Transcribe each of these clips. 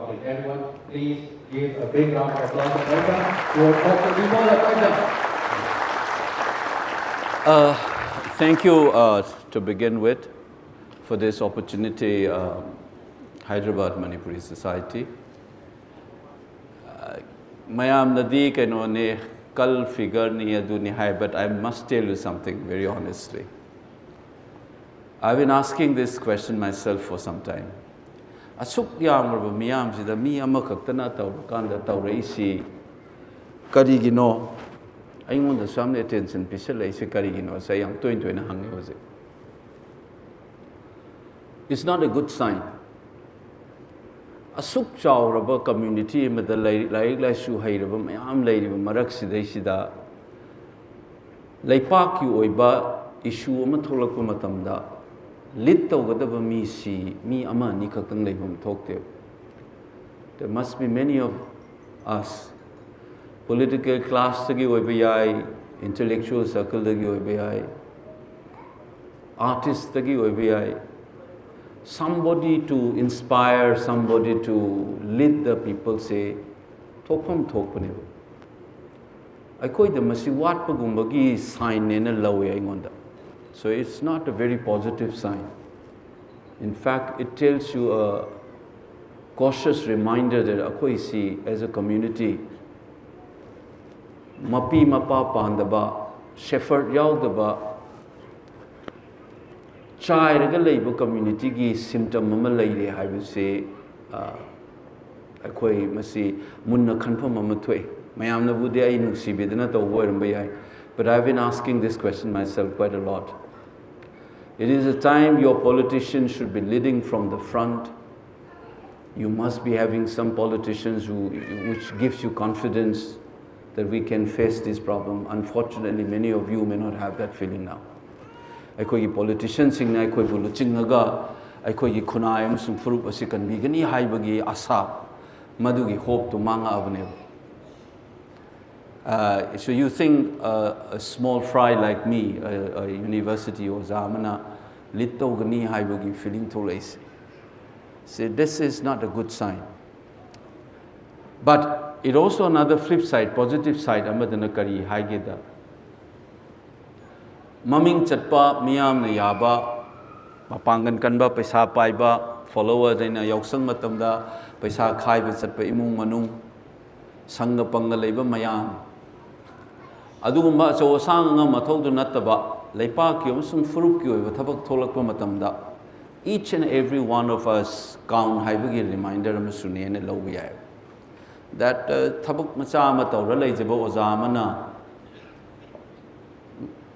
chocolate. Everyone, please give a big round of applause and welcome to Angomcha Bimol Akoijam. Thank you to begin with for this opportunity, Hyderbad Manipuri Society. Mayam nadi kaino ne kal figure ni adu ni hai, but I must tell you something very honestly. I've been asking this question myself for some time. Asuk yamraba miyam sida mi amakaktana tawkanda tawreisi karigino aingonda samne attention pisal ise karigino sa yang toin hangi hoje. It's not a good sign. Asuk chawraba community mada lai shu hairaba mayam lairiba marak sidai sida laipak ki oiba issue ama tholakpa matamda lit tawgadaba mi si mi ama ni khaktang leibam thokte. There must be many of us, political class tagi oiba yai, intellectual circle tagi oiba yai, artists tagi oiba yai, somebody to inspire, somebody to lead the people say thokpam thokpane. Aikoi da masi watpa gumbagi sign nena lawe aingonda. So it's not a very positive sign. In fact, it tells you a cautious reminder that akoi si as a community mapi mapa pandaba shepherd yaudaba chai raga leiba community gi symptom ama leire haibu se akoi masi munna khanpham ama thoi mayamna budi ai nungsi bedana tawbo oiramba yai. But I've been asking this question myself quite a lot. It is a time your politicians should be leading from the front. You must be having some politicians which gives you confidence that we can face this problem. Unfortunately, many of you may not have that feeling now. Aikoi politicians sing na aikoi bulu chingaga aikoi khunai amsung furup asi kan bigani haibagi asa madugi hope to manga abne. So you think a small fry like me, a university or zamana, litto gani haibugi feeling to lace. So this is not a good sign. But it also another flip side, positive side, amadana kari haigeda. Maming chatpa miyam na yaba, mapangan kanba paisa paiba, follower dina yausang matamda, paisa khaiba chatpa imung manung, sangga pangalayba mayam. Adugumba so sang nga mathau du nattaba leipa ki amsung furup ki oiba thabak tholakpa matamda each and every one of us count haibagi reminder amasune ne lawbi yai that thabak macha ama tawra leijaba oja amana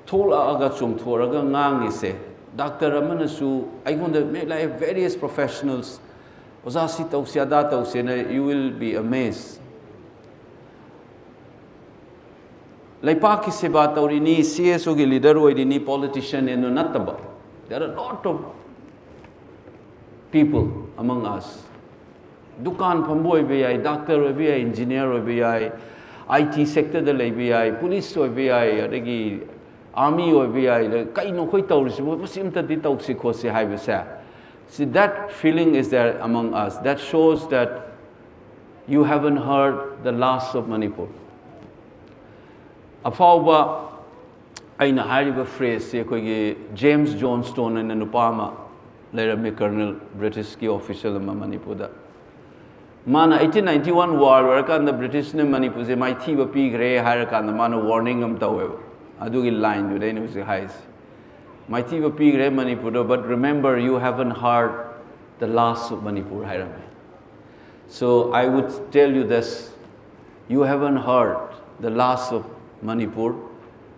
thola aga chung thoraga ngangi se doctor amana su aigonda like various professionals oja si tawsia da tawse na you will be amazed. Laipaki seba taurini CSO ki leader oirini politician eno nataba. There are a lot of people among us. Dukan pamboy biyai, doctor biyai, engineer biyai, IT sector da biyai, police biyai, adagi army biyai. Kai no koi taurisi masim tadi tausi khosi haibasa. See, that feeling is there among us. That shows that you haven't heard the last of Manipur. Afauba aina hariba phrase se koi James Johnstone and Nupama later Colonel British ki official ma Manipur da mana 1891 war warakan the British ne Manipur se mai thiba pi gre harakan mana warning am tawe adugi line du dai ne se hais mai thiba pi gre Manipur, but remember you haven't heard the last of Manipur hairame. So I would tell you this, you haven't heard the last of Manipur,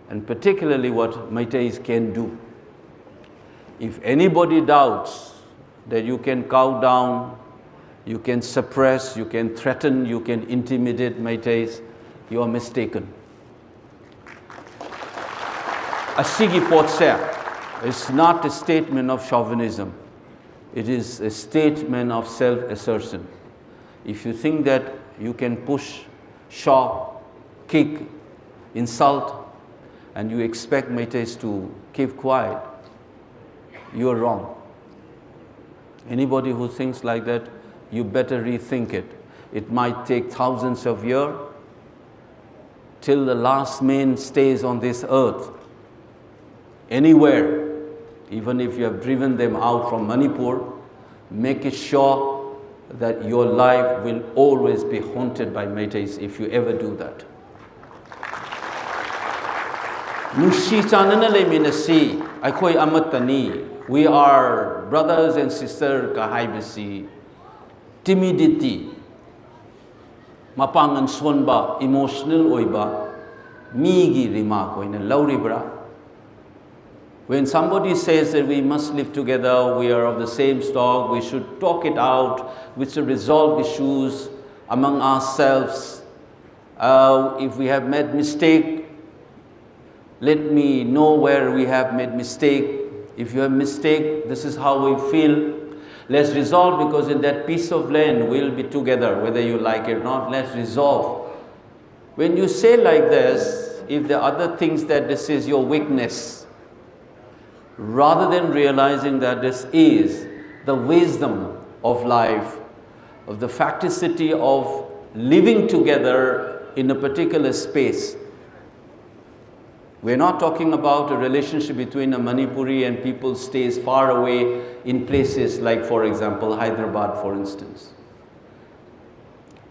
and particularly what Meiteis can do. If anybody doubts that you can cow down, you can suppress, you can threaten, you can intimidate Meiteis, you are mistaken. Asigi Potse is not a statement of chauvinism. It is a statement of self-assertion. If you think that you can push, shock, kick, insult, and you expect Meiteis to keep quiet, you are wrong. Anybody who thinks like that, you better rethink it. It might take thousands of years till the last man stays on this earth. Anywhere, even if you have driven them out from Manipur, make it sure that your life will always be haunted by Meiteis if you ever do that. Nushi chanana le minasi, aikoi amatani. We are brothers and sisters kahaibasi. Timidity, mapangan sonba, emotional oiba, migi remark oina lauribra. When somebody says that we must live together, we are of the same stock, we should talk it out, we should resolve issues among ourselves. If we have made mistake, let me know where we have made mistake. If you have mistake, this is how we feel. Let's resolve, because in that piece of land we'll be together, whether you like it or not. Let's resolve. When you say like this, if there are other things that this is your weakness, rather than realizing that this is the wisdom of life, of the facticity of living together in a particular space. We're not talking about a relationship between a Manipuri and people stays far away in places like, for example, Hyderbad, for instance.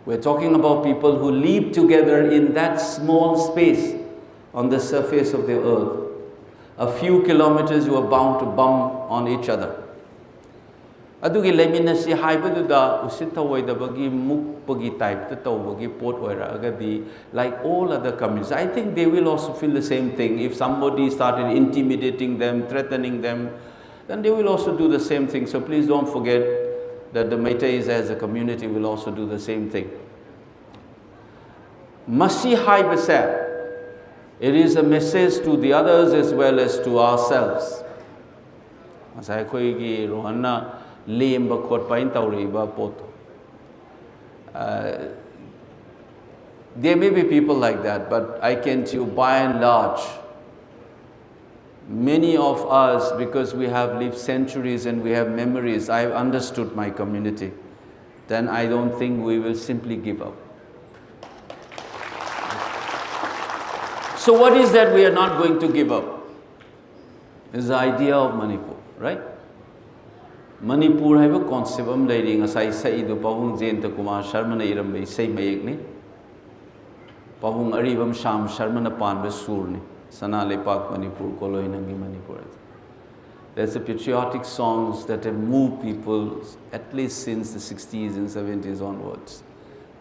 We're talking about people who live together in that small space on the surface of the earth. A few kilometers you are bound to bump on each other. Adugi leminasi haibaduda usita waidabagi mukpagi type tatawagi port oira agadi like all other communities. I think they will also feel the same thing. If somebody started intimidating them, threatening them, then they will also do the same thing. So please don't forget that the Meiteis as a community will also do the same thing. Masi haibasa. It is a message to the others as well as to ourselves. There may be people like that, but I can tell you by and large, many of us, because we have lived centuries and we have memories, I have understood my community, then I don't think we will simply give up. So what is that we are not going to give up? Is the idea of Manipur, right? Manipur have a concept of leading as I say the Pavung Jenta Kumar Sharmana Irambe say Mayegni Pavung Aribam Sham Sharmana Panva Surni Sanale Park Manipur Koloinangi Manipur. There's a patriotic songs that have moved people at least since the 60s and 70s onwards.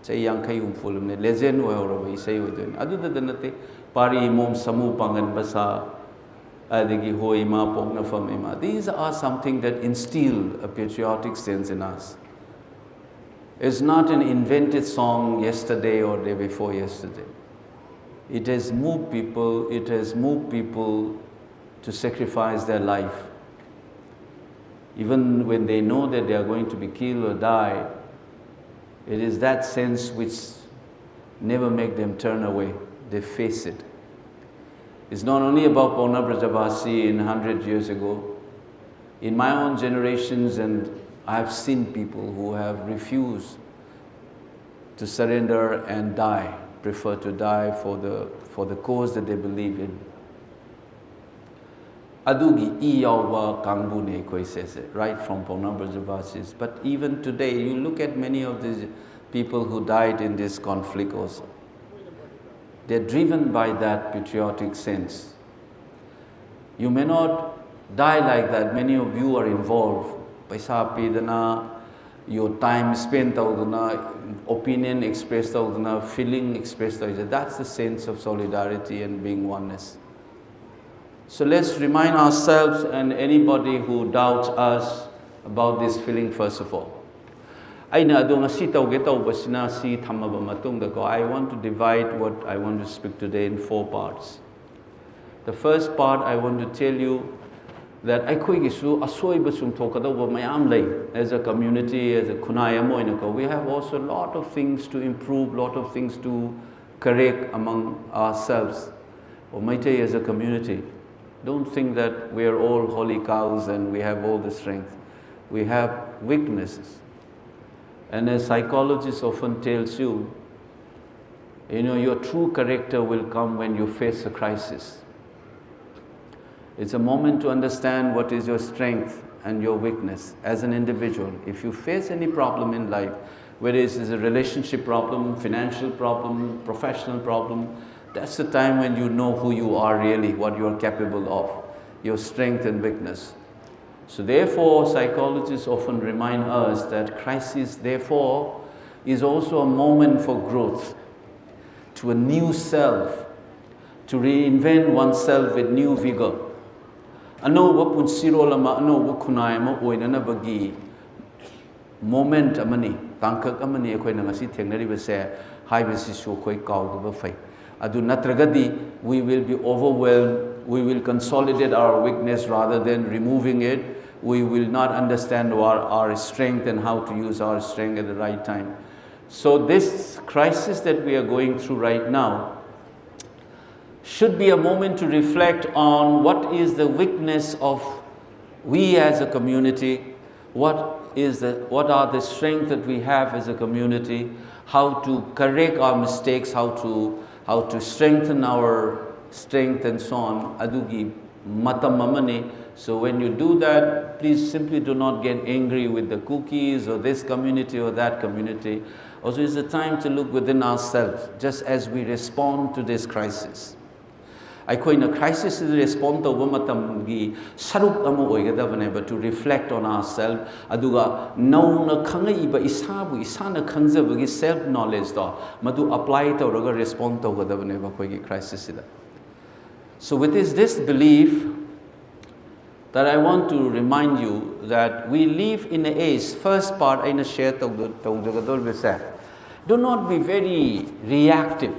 Say Yankayum Fulum, legend or say within other than that. Pari mom samu pangan basa adigi hoima pogna famima. These are something that instill a patriotic sense in us. It's not an invented song yesterday or day before yesterday. It has moved people, it has moved people to sacrifice their life. Even when they know that they are going to be killed or die, it is that sense which never make them turn away. They face it. It's not only about Pauna Brajabasi in 100 years ago. In my own generations, and I have seen people who have refused to surrender and die, prefer to die for the cause that they believe in. Adugi iyawa kangbune koi says it, right from Pauna Brajabasi's. But even today, you look at many of these people who died in this conflict also. They're driven by that patriotic sense. You may not die like that. Many of you are involved. Paisa pidana, your time spent avudana, opinion expressed avudana, feeling expressed avudana. That's the sense of solidarity and being oneness. So let's remind ourselves and anybody who doubts us about this feeling first of all. I want to divide what I want to speak today in 4 parts. The first part, I want to tell you that as a community, as a kunaya, we have also a lot of things to improve, a lot of things to correct among ourselves. Or Meitei as a community, don't think that we are all holy cows and we have all the strength. We have weaknesses. And as psychologists often tells you, your true character will come when you face a crisis. It's a moment to understand what is your strength and your weakness as an individual. If you face any problem in life, whether it's a relationship problem, financial problem, professional problem, that's the time when you know who you are really, what you are capable of, your strength and weakness. So therefore, psychologists often remind us that crisis, therefore, is also a moment for growth, to a new self, to reinvent oneself with new vigor. Anova punsiro lama anova kunai ma oinanabagi moment amani tangkak amani akhoi na ngasi thengnariba se haibasisu khoi kaudaba fai adu natragadi we will be overwhelmed, we will consolidate our weakness rather than removing it. We will not understand our strength and how to use our strength at the right time. So this crisis that we are going through right now should be a moment to reflect on what is the weakness of we as a community, what are the strengths that we have as a community, how to correct our mistakes, how to strengthen our strength and so on. Adugi matam mamane. So when you do that, please simply do not get angry with the cookies or this community or that community. Also, it's a time to look within ourselves, just as we respond to this crisis. Aikoina crisis is respond to matamgi saruk amu oigadabane, but to reflect on ourselves. Aduga nauna khangaiba isabu isana khangzabagi self knowledge do madu apply to raga respond to gadabane ba koi crisis ida. So with this belief that I want to remind you that we live in an age, first part I share do not be very reactive.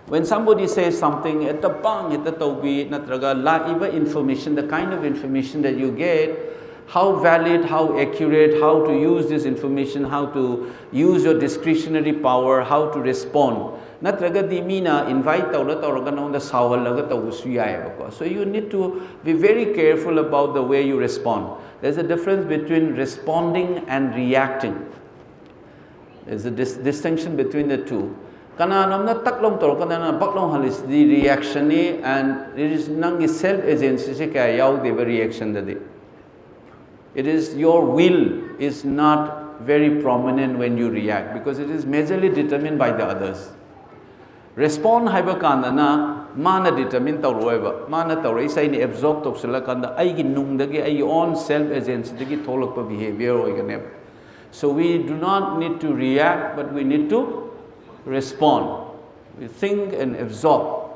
When somebody says something, at the bang, at the tobi, natraga, la iba information, the kind of information that you get, how valid, how accurate, how to use this information, how to use your discretionary power, how to respond. Natraga di mina invite tawra tawraga na onda sawalaga tawusuyaya. So you need to be very careful about the way you respond. There's a difference between responding and reacting. There's a distinction between the two. Kana namna taklong toro kana na baklong halis di reaction ni, and it is nangi self agency se kaya yaw de reaction dadi. It is your will is not very prominent when you react because it is majorly determined by the others. Respond haiba kanda na mana determine tawroeba mana tawrei sai ni absorb toksela kanda ai gi nung dagi ai own self agency dagi tholok pa behavior oigane. So we do not need to react, but we need to respond. We think and absorb.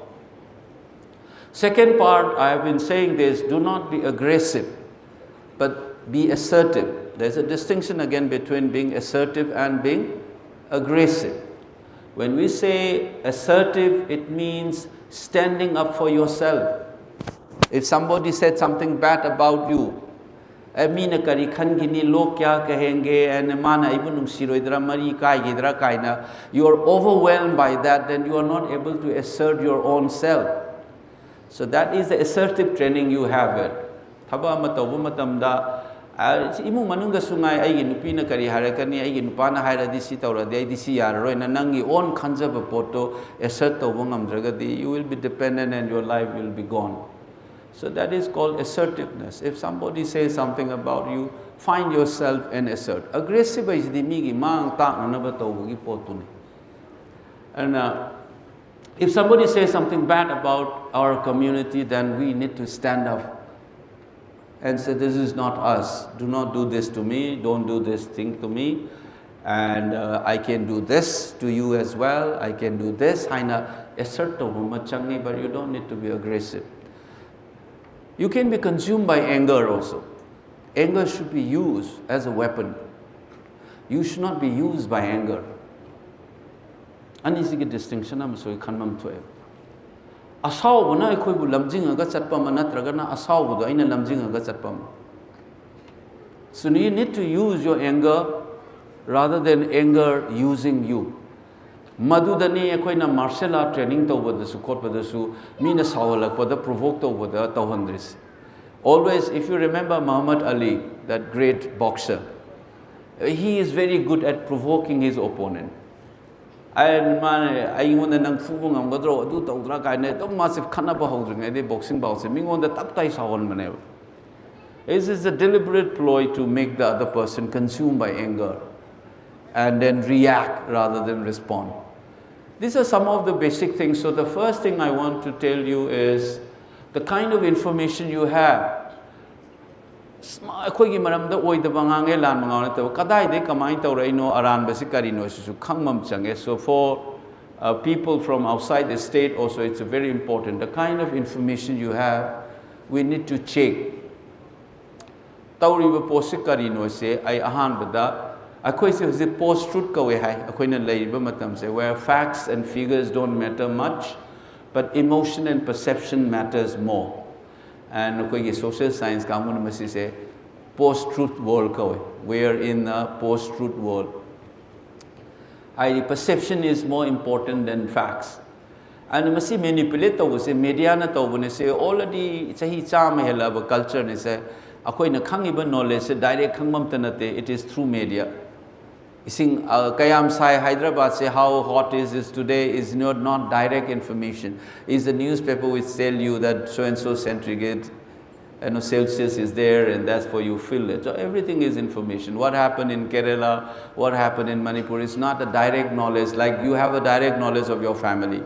Second part, I have been saying this, do not be aggressive, but be assertive. There's a distinction again between being assertive and being aggressive. When we say assertive, it means standing up for yourself. If somebody said something bad about you, Amina kari khangini lo kya kahenge and mana ibunung siroidra mari kai gidra kaina, you are overwhelmed by that, then you are not able to assert your own self. So that is the assertive training you have it. Thaba matawu matamda imu manunga sungai ai nupina kari harakani ai nupana hairadi si tawradi ai disi yaroi na nangi own khanjaba poto assert tawu ngamdragadi, you will be dependent and your life will be gone. So that is called assertiveness. If somebody says something about you, find yourself and assert. Aggressive is the migi mang ta nanaba tawugi potuni. And if somebody says something bad about our community, then we need to stand up and say, this is not us. Do not do this to me. Don't do this thing to me. And I can do this to you as well. I can do this. Haina assert tawuma, but you don't need to be aggressive. You can be consumed by anger also. Anger should be used as a weapon. You should not be used by anger. Anisigi distinction am so kanmam thoe. Asaw bana ikoi bu lamjing aga chatpa ma natraga na asaw bu do aina lamjing aga chatpa ma. So you need to use your anger rather than anger using you. Madudani akoina martial art training tawbadasu khotbadasu mina sawalakpada provoke tawbada tawhandris. Always, if you remember Muhammad Ali, that great boxer, He is very good at provoking his opponent. And I want to know I'm going to do the guy. Don't massive cannaba holding a boxing bout. Me on the top ties on manev. This is a deliberate ploy to make the other person consumed by anger and then react rather than respond. These are some of the basic things. So the first thing I want to tell you is the kind of information you have. ꯑꯩꯈꯣꯏꯒꯤ ꯃꯔꯝꯗ ꯑꯣꯏꯗꯕ ꯉꯥꯡꯉꯦ ꯂꯥꯟꯕ ꯉꯥꯡꯅꯠꯇꯕ ꯀꯗꯥꯏꯗꯩ ꯀꯃꯥꯏꯅ ꯇꯧꯔꯛꯏꯅꯣ ꯑꯔꯥꯟꯕꯁꯤ ꯀꯔꯤꯅꯣ ꯁꯤꯁꯨ ꯈꯪꯕ ꯑꯃ ꯆꯪꯉꯦ. So for people from outside the state also it's very important. The kind of information you have, we need to check. Tauriba posi karino se ai ahanbada akhoi se hujik post truth kawe hai akhoina leiba matam se where facts and figures don't matter much but emotion and perception matters more. And akhoi social science kamun masi se post truth world kawe. We are in a post truth world. Perception is more important than facts. And masi manipulate to se media na to se already chahi cham hela ba culture ne se akhoi na khangiba knowledge se direct khangmam tanate, it is through media. Ising kayam sai Hyderabad say how hot is this today is not direct information. Is the newspaper which tell you that so and so centigrade Celsius is there and that's for you feel it. So everything is information. What happened in Kerala, what happened in Manipur is not a direct knowledge like you have a direct knowledge of your family.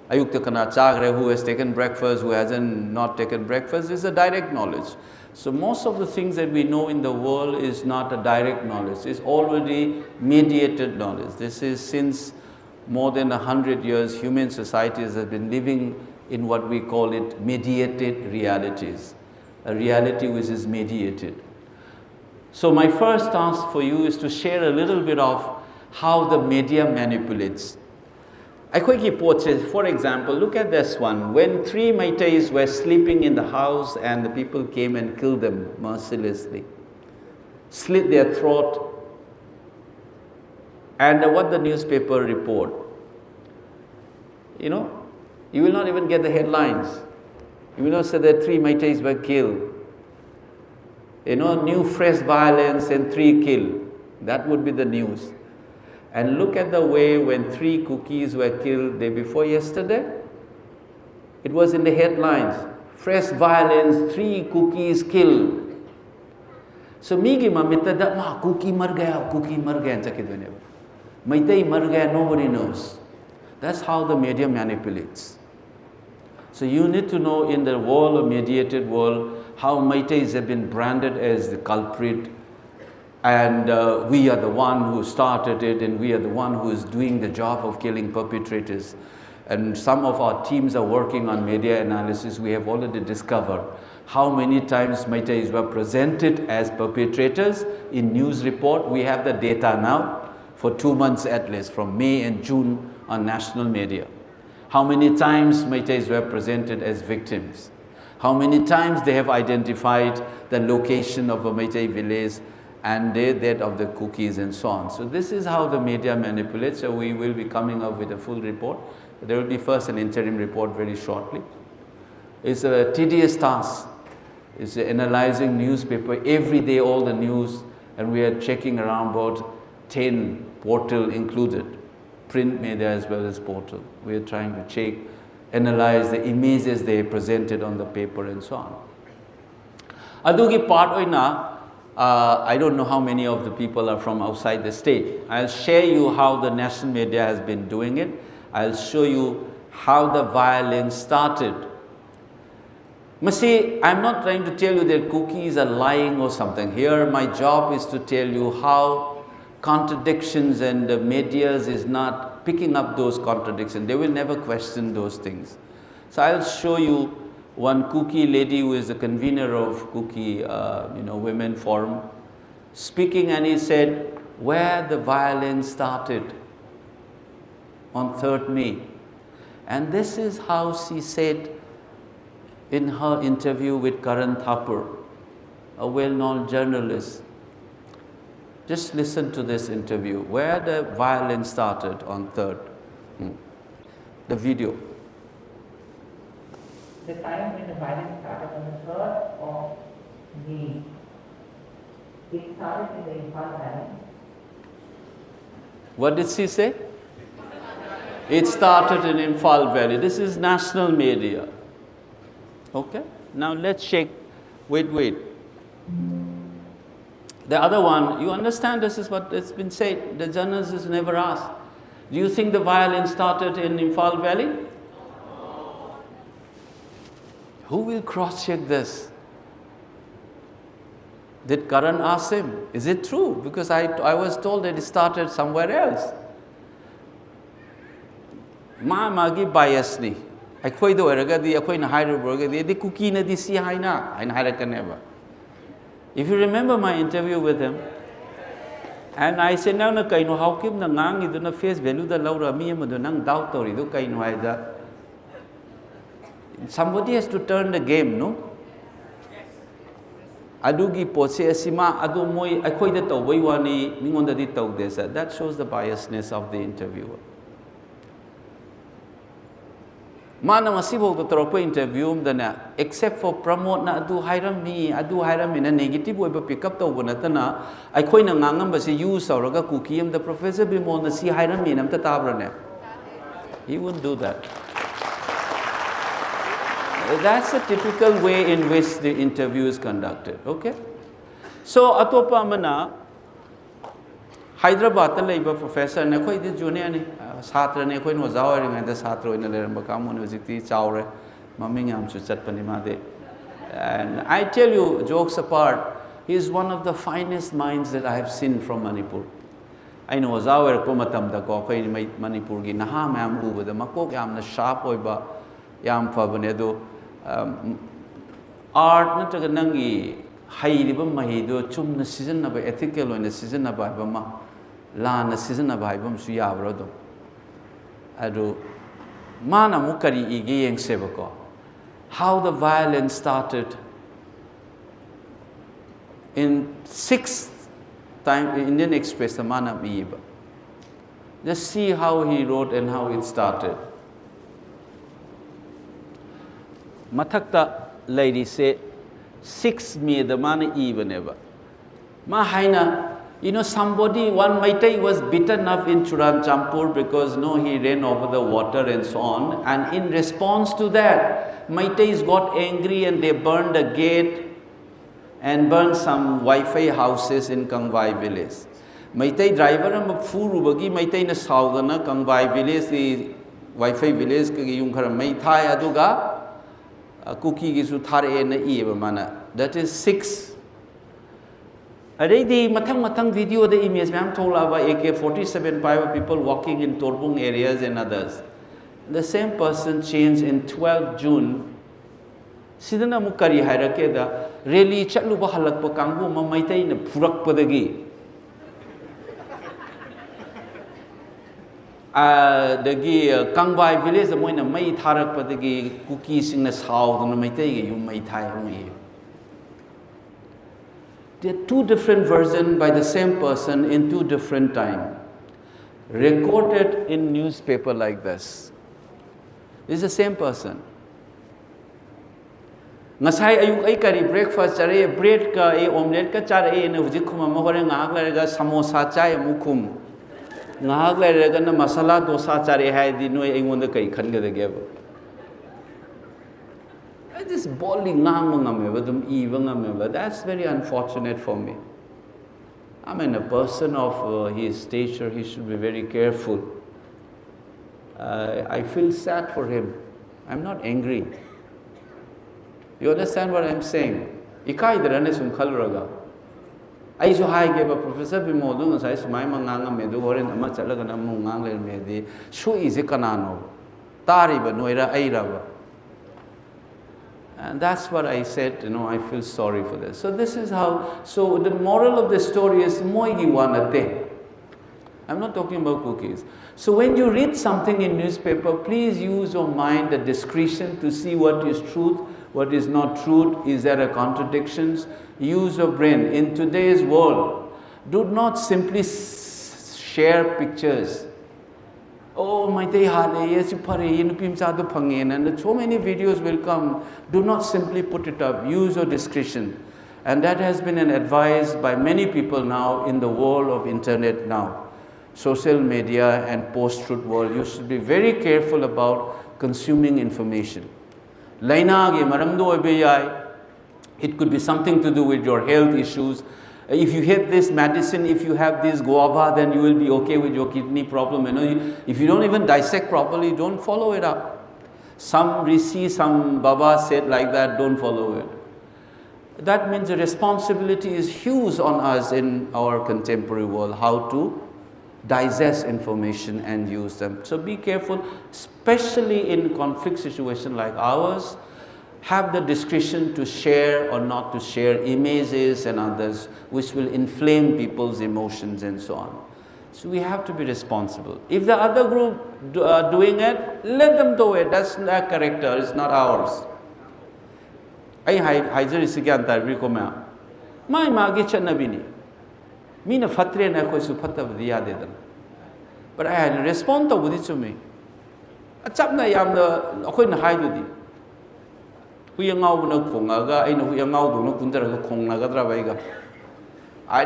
Ayukta kana chagre who has taken breakfast, who hasn't not taken breakfast is a direct knowledge. So most of the things that we know in the world is not a direct knowledge, it's already mediated knowledge. This is since more than 100 years, human societies have been living in what we call it mediated realities, a reality which is mediated. So my first task for you is to share a little bit of how the media manipulates. For example, look at this one. When 3 Meiteis were sleeping in the house and the people came and killed them mercilessly, slit their throat, and what the newspaper report, you will not even get the headlines. You will not say that 3 Meiteis were killed. New fresh violence and 3 killed. That would be the news. And look at the way when 3 cookies were killed day before yesterday. It was in the headlines. Fresh violence, 3 cookies killed. So migi mamita da ma cookie mar gaya chakidwene. Maitai mar gaya, nobody knows. That's how the media manipulates. So you need to know in the world, a mediated world, how Maitais have been branded as the culprit. And we are the one who started it and we are the one who is doing the job of killing perpetrators. And some of our teams are working on media analysis. We have already discovered how many times Maitais were presented as perpetrators in news report. We have the data now for 2 months at least, from May and June on national media. How many times Maitais were presented as victims. How many times they have identified the location of a Maitai village and that of the cookies and so on. So this is how the media manipulates. So we will be coming up with a full report. There will be first an interim report very shortly. It's a tedious task. It's analyzing newspaper every day, all the news, and we are checking around about 10 portal included, print media as well as portal. We are trying to check, analyze the images they presented on the paper and so on. Adugi part oina. I don't know how many of the people are from outside the state. I'll share you how the national media has been doing it. I'll show you how the violence started. Masi, I'm not trying to tell you that cookies are lying or something. Here my job is to tell you how contradictions and the media is not picking up those contradictions. They will never question those things. So I'll show you one cookie lady who is the convener of cookie women forum speaking, and he said where the violence started on 3rd May. And this is how she said in her interview with Karan Thapar, a well-known journalist. Just listen to this interview, where the violence started on 3rd. The video. The time when the violence started on the 3rd of May. It started in the Imphal Valley. What did she say? It started in Imphal Valley. This is national media. Okay? Now let's check. Wait. The other one, you understand this is what has been said. The journalist is never asked. Do you think the violence started in Imphal Valley? Who will cross-check this? Did Karan ask him? Is it true? Because I was told that it started somewhere else. Magi bias ni. Akwai do eragadi akwai na Hyderbad di cookie na di si haina and never. If you remember my interview with him, and I said, "Now na kaino how kim na ngang idu na face value da laura mi mo do nang doubt tori do kaino aida." Somebody has to turn the game, no? Adugi poche asima adu moi akhoi da tawai wani mingonda di taw desa. That shows the biasness of the interviewer. Mana masibo to toropa interview dana except for promote na adu hairam mi na negative way pick up taw bonatana akhoi na ngangam ba si use auraga cookie the Professor Bimol na si hairam mi nam ta tabra ne. He wouldn't do that. That's a typical way in which the interview is conducted, okay? So, atopa mana Hyderabad ta leiba professor ne khoi di junior ni satra ne khoi no jaw ring da satra ina le ramba kam university chawre maming am chu chat pani ma de. And I tell you, jokes apart, he is one of the finest minds that I have seen from Manipur. I know jaw ko matam da ko khoi Manipur gi naha mam u da makok yam na sharp oiba yam phabane do art nataga nangi hairiba mahido chumna sijanaba ethical oina sijanaba bama lana sijanaba ibam su yabra do adu mana mukari igi yeng sebako how the violence started in 6th time Indian Express the mana biba. Just see how he wrote and how it started. Mathakta lady said 6 me the man even ever. Mahaina, you know, somebody, one Maitai was beaten up in Churanchampur because he ran over the water and so on. And in response to that, Maitais got angry and they burned a gate and burned some Wi-Fi houses in Kangwai village. Maitai driver am furu bagi Maitai na saudana Kangwai village the Wi-Fi village ka yung khara mai thai aduga cookie gisu thare na eba mana. That is 6. Already matang video the image ma'am told about AK-47 by people walking in Torbung areas and others. The same person changed in 12 June. Sidana mukari hairake da really chatlu ba halak pa kangbu mamaitai na purak padagi. Dagi Kangbai village the moina mai tharak padagi cookie sing na saw na maitai yung mai thai hong. There are 2 different versions by the same person in 2 different times, recorded in newspaper like this. This is the same person. Ngasai ayuk ay kari breakfast chare bread ka omelette ka chare na hujik khuma mahore ngak larega samosa chai mukhum ngak larega na masala dosa chare hai di noi aingonda kai khanga de geba. This boldly that's very unfortunate for me. I mean, a person of his stature, he should be very careful. I feel sad for him. I'm not angry. You understand what I'm saying? Ikai darane sum khalraga. I so high gave a Professor Bimol dung sai sumai manganga medu horen ama chalaga na mungang le medi shu is kanano tari ba noira airaba. And that's what I said, I feel sorry for this. So this is how, so the moral of the story is moigi wanate. I'm not talking about cookies. So when you read something in newspaper, please use your mind, the discretion to see what is truth, what is not truth, is there a contradictions? Use your brain. In today's world, do not simply share pictures. Oh, my day yes, and so many videos will come. Do not simply put it up. Use your discretion. And that has been an advice by many people now in the world of internet now. Social media and post-truth world, you should be very careful about consuming information. It could be something to do with your health issues. If you have this medicine, if you have this guava, then you will be okay with your kidney problem. If you don't even dissect properly, don't follow it up. Some Rishi, some Baba said like that, don't follow it. That means the responsibility is huge on us in our contemporary world, how to digest information and use them. So be careful, especially in conflict situation like ours. Have the discretion to share or not to share images and others which will inflame people's emotions and so on. So we have to be responsible. If the other group are doing it, let them do it. That's their character, it's not ours. I haizari sigyan tarbi ko ma. Mai magi chanabini. Mina fatre na koi su fatta vdiya dedan. But I had to respond to budi chumi. Achap na yam na akoi na haidudi. Either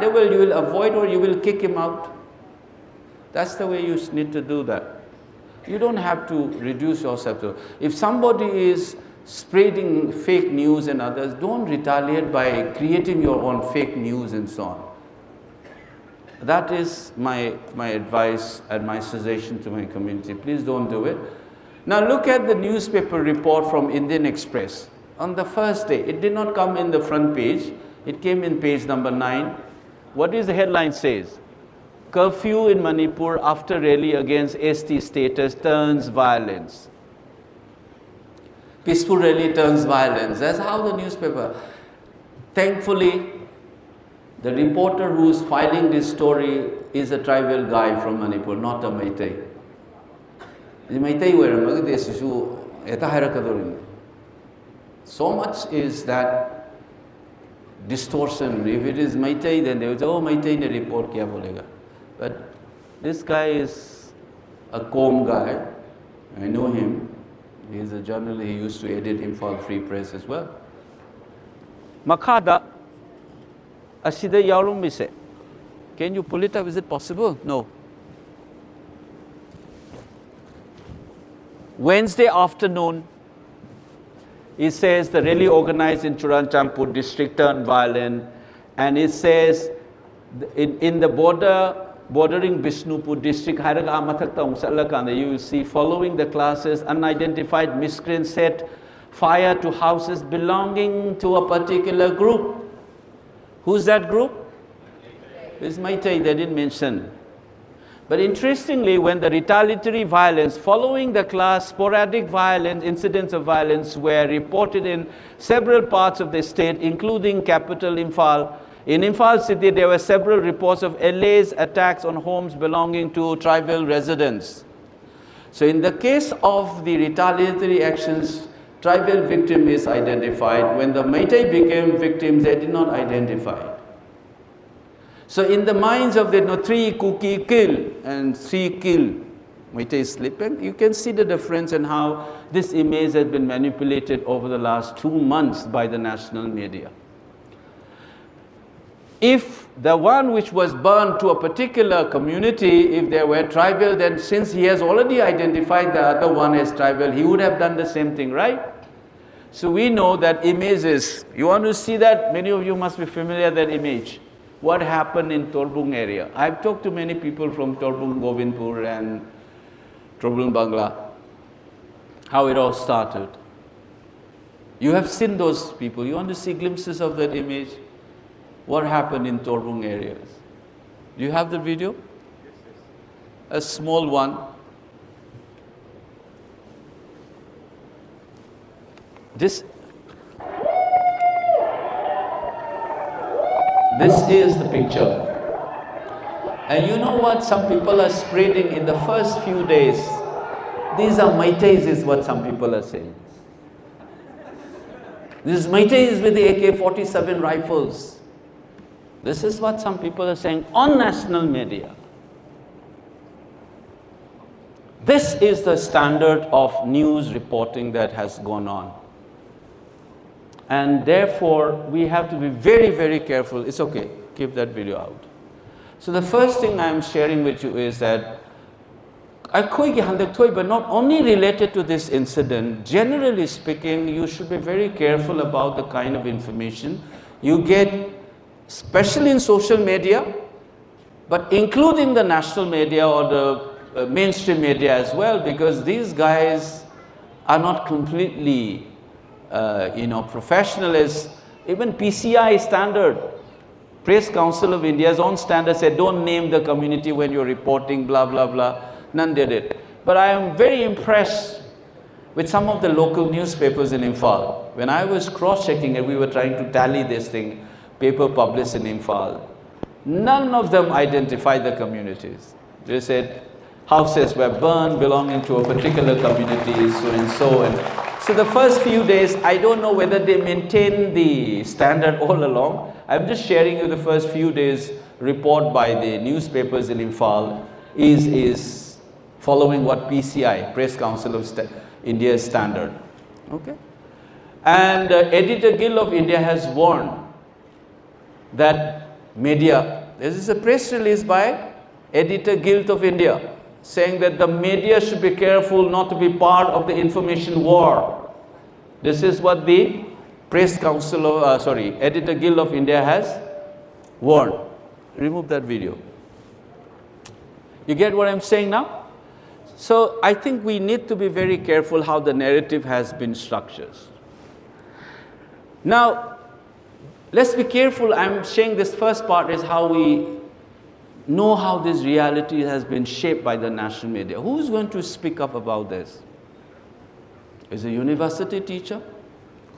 way, you will avoid or you will kick him out. That's the way you need to do that. You don't have to reduce yourself to. If somebody is spreading fake news and others, don't retaliate by creating your own fake news and so on. That is my advice and my suggestion to my community. Please don't do it. Now look at the newspaper report from Indian Express. On the first day, it did not come in the front page. It came in page number 9. What is the headline says? Curfew in Manipur after rally against ST status turns violence. Peaceful rally turns violence. That's how the newspaper. Thankfully, the reporter who is filing this story is a tribal guy from Manipur, not a Meitei. The Meitei were so much is that distortion. If it is Meitei, then they will say, oh, Meitei ne report kya bolega. But this guy is a Kom guy. I know him. He is a journalist. He used to edit Imphal Free Press as well. Makada asida yarum mise. Can you pull it up? Is it possible? No. Wednesday afternoon, it says the rally organized in Churanchandpur district turned violent, and it says in the bordering Bishnupur district, you will see following the classes, unidentified miscreants set fire to houses belonging to a particular group. Who's that group? It's Meitei, they didn't mention. But interestingly, when the retaliatory violence following the class, sporadic violence, incidents of violence were reported in several parts of the state, including capital Imphal. In Imphal city, there were several reports of LA's attacks on homes belonging to tribal residents. So in the case of the retaliatory actions, tribal victim is identified. When the Meitei became victims, they did not identify. So in the minds of the 3 cookie kill and 3 kill, Meitei is sleeping, you can see the difference in how this image has been manipulated over the last 2 months by the national media. If the one which was burned to a particular community, if they were tribal, then since he has already identified the other one as tribal, he would have done the same thing, right? So we know that images, you want to see that? Many of you must be familiar with that image. What happened in Torbung area. I've talked to many people from Torbung, Govindpur and Torbung, Bangla, how it all started. You have seen those people. You want to see glimpses of that image? What happened in Torbung areas? Do you have the video? A small one. This is the picture. And you know what some people are spreading in the first few days? These are Meiteis is what some people are saying. This is Meiteis with the AK-47 rifles. This is what some people are saying on national media. This is the standard of news reporting that has gone on. And therefore, we have to be very, very careful. It's okay, keep that video out. So the first thing I'm sharing with you is that but not only related to this incident, generally speaking, you should be very careful about the kind of information you get, especially in social media, but including the national media or the mainstream media as well, because these guys are not completely professionals. Even PCI standard, Press Council of India's own standard said, don't name the community when you're reporting, blah, blah, blah. None did it. But I am very impressed with some of the local newspapers in Imphal. When I was cross-checking and we were trying to tally this thing, paper published in Imphal, none of them identified the communities. They said houses were burned belonging to a particular community, so and so. And so the first few days, I don't know whether they maintained the standard all along. I'm just sharing you the first few days report by the newspapers in Imphal is following what PCI, Press Council of India's standard. Okay? And Editor Guild of India has warned that media, this is a press release by Editor Guild of India, saying that the media should be careful not to be part of the information war. This is what the Press Council of, Editor Guild of India has warned. Remove that video. You get what I'm saying now? So I think we need to be very careful how the narrative has been structured. Now, let's be careful. I'm saying this first part is how we know how this reality has been shaped by the national media. Who is going to speak up about this? Is a university teacher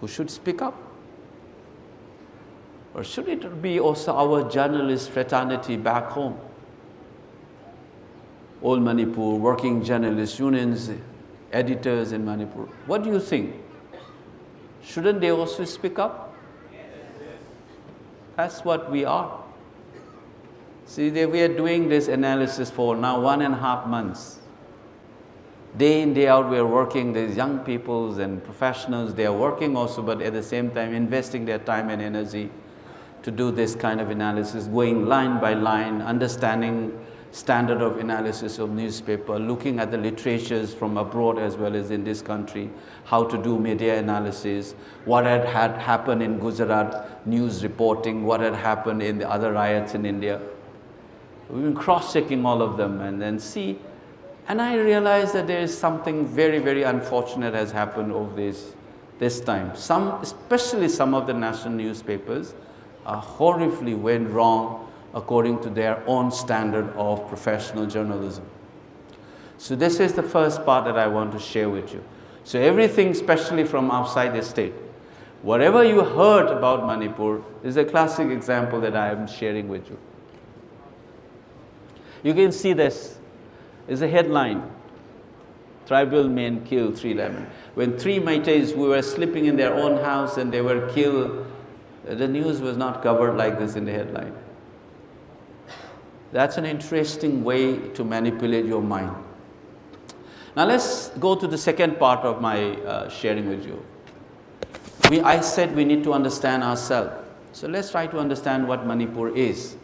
who should speak up? Or should it be also our journalist fraternity back home? All Manipur, working journalists, unions, editors in Manipur. What do you think? Shouldn't they also speak up? That's what we are. See, we are doing this analysis for now 1.5 months. Day in, day out, we are working. These young people and professionals, they are working also, but at the same time investing their time and energy to do this kind of analysis, going line by line, understanding standard of analysis of newspaper, looking at the literatures from abroad as well as in this country, how to do media analysis, what had happened in Gujarat, news reporting, what had happened in the other riots in India. We've been cross-checking all of them and then see, and I realized that there is something very, very unfortunate has happened over this time. Especially some of the national newspapers horribly went wrong according to their own standard of professional journalism. So this is the first part that I want to share with you. So everything, especially from outside the state, whatever you heard about Manipur is a classic example that I am sharing with you. You can see this is a headline. Tribal men killed 3 laymen. When 3 Meiteis who were sleeping in their own house and they were killed, the news was not covered like this in the headline. That's an interesting way to manipulate your mind. Now let's go to the second part of my sharing with you. I said we need to understand ourselves. So let's try to understand what Manipur is.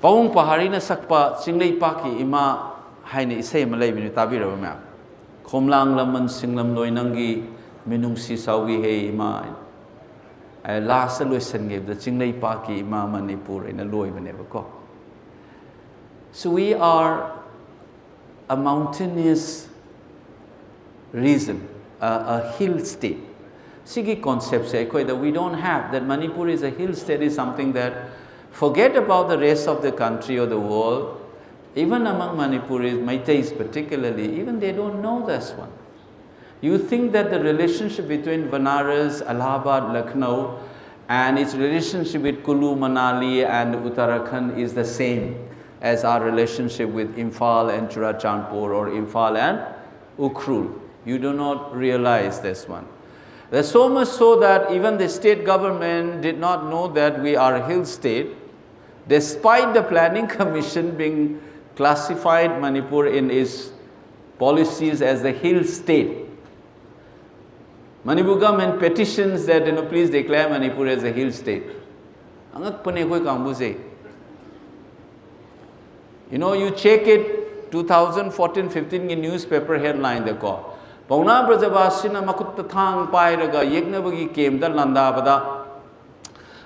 Paung pahari na sakpa singlay paki ima haini isay malay bini tabira ba khomlang laman singlam loy nangi minung si sawi he ima ay lasa loy sangib the singlay paki ima Manipur ina loy bane ba ko. So we are a mountainous region, a hill state. Sigi concept say that we don't have, that Manipur is a hill state is something that forget about the rest of the country or the world. Even among Manipuris, Meiteis particularly, even they don't know this one. You think that the relationship between Banaras, Allahabad, Lucknow and its relationship with Kulu, Manali and Uttarakhand is the same as our relationship with Imphal and Churachandpur or Imphal and Ukhrul. You do not realize this one. There's so much so that even the state government did not know that we are a hill state, despite the Planning Commission being classified Manipur in its policies as a hill state. Manipur government petitions that please declare Manipur as a hill state. Angak pane koi kambu se. You check it 2014-15 in newspaper headline they call. Pauna Brajabasina Makutta Thang Pairaga Yegnabagi came the Landa Bada.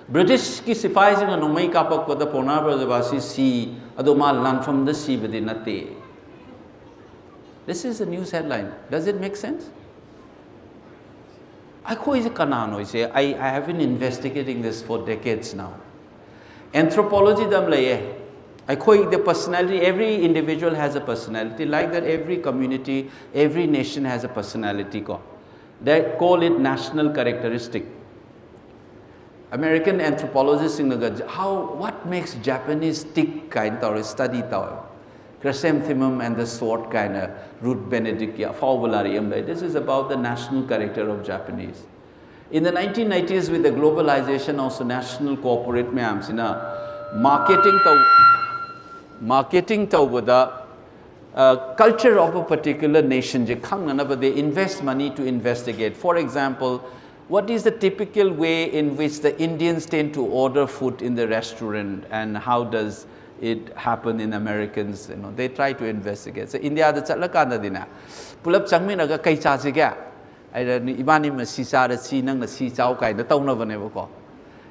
British ki sifai sing no mai kapak pada Pauna Brajabasi sea adoma land from the sea within a day. This is a news headline. Does it make sense? I have been investigating this for decades now. Anthropology dam laye. The personality, every individual has a personality. Like that, every community, every nation has a personality. They call it national characteristic. American anthropologists think what makes Japanese tick kind of study chrysanthemum and the sword kind of root benedictia, fauvolarium. This is about the national character of Japanese. In the 1990s, with the globalization, also national corporate marketing with the culture of a particular nation, they invest money to investigate. For example, what is the typical way in which the Indians tend to order food in the restaurant, and how does it happen in Americans? They try to investigate. So India the chalakanda dina pulap changmi naga kai cha siga ibani ma si cha da si nang na si chau kai da tauna bane ko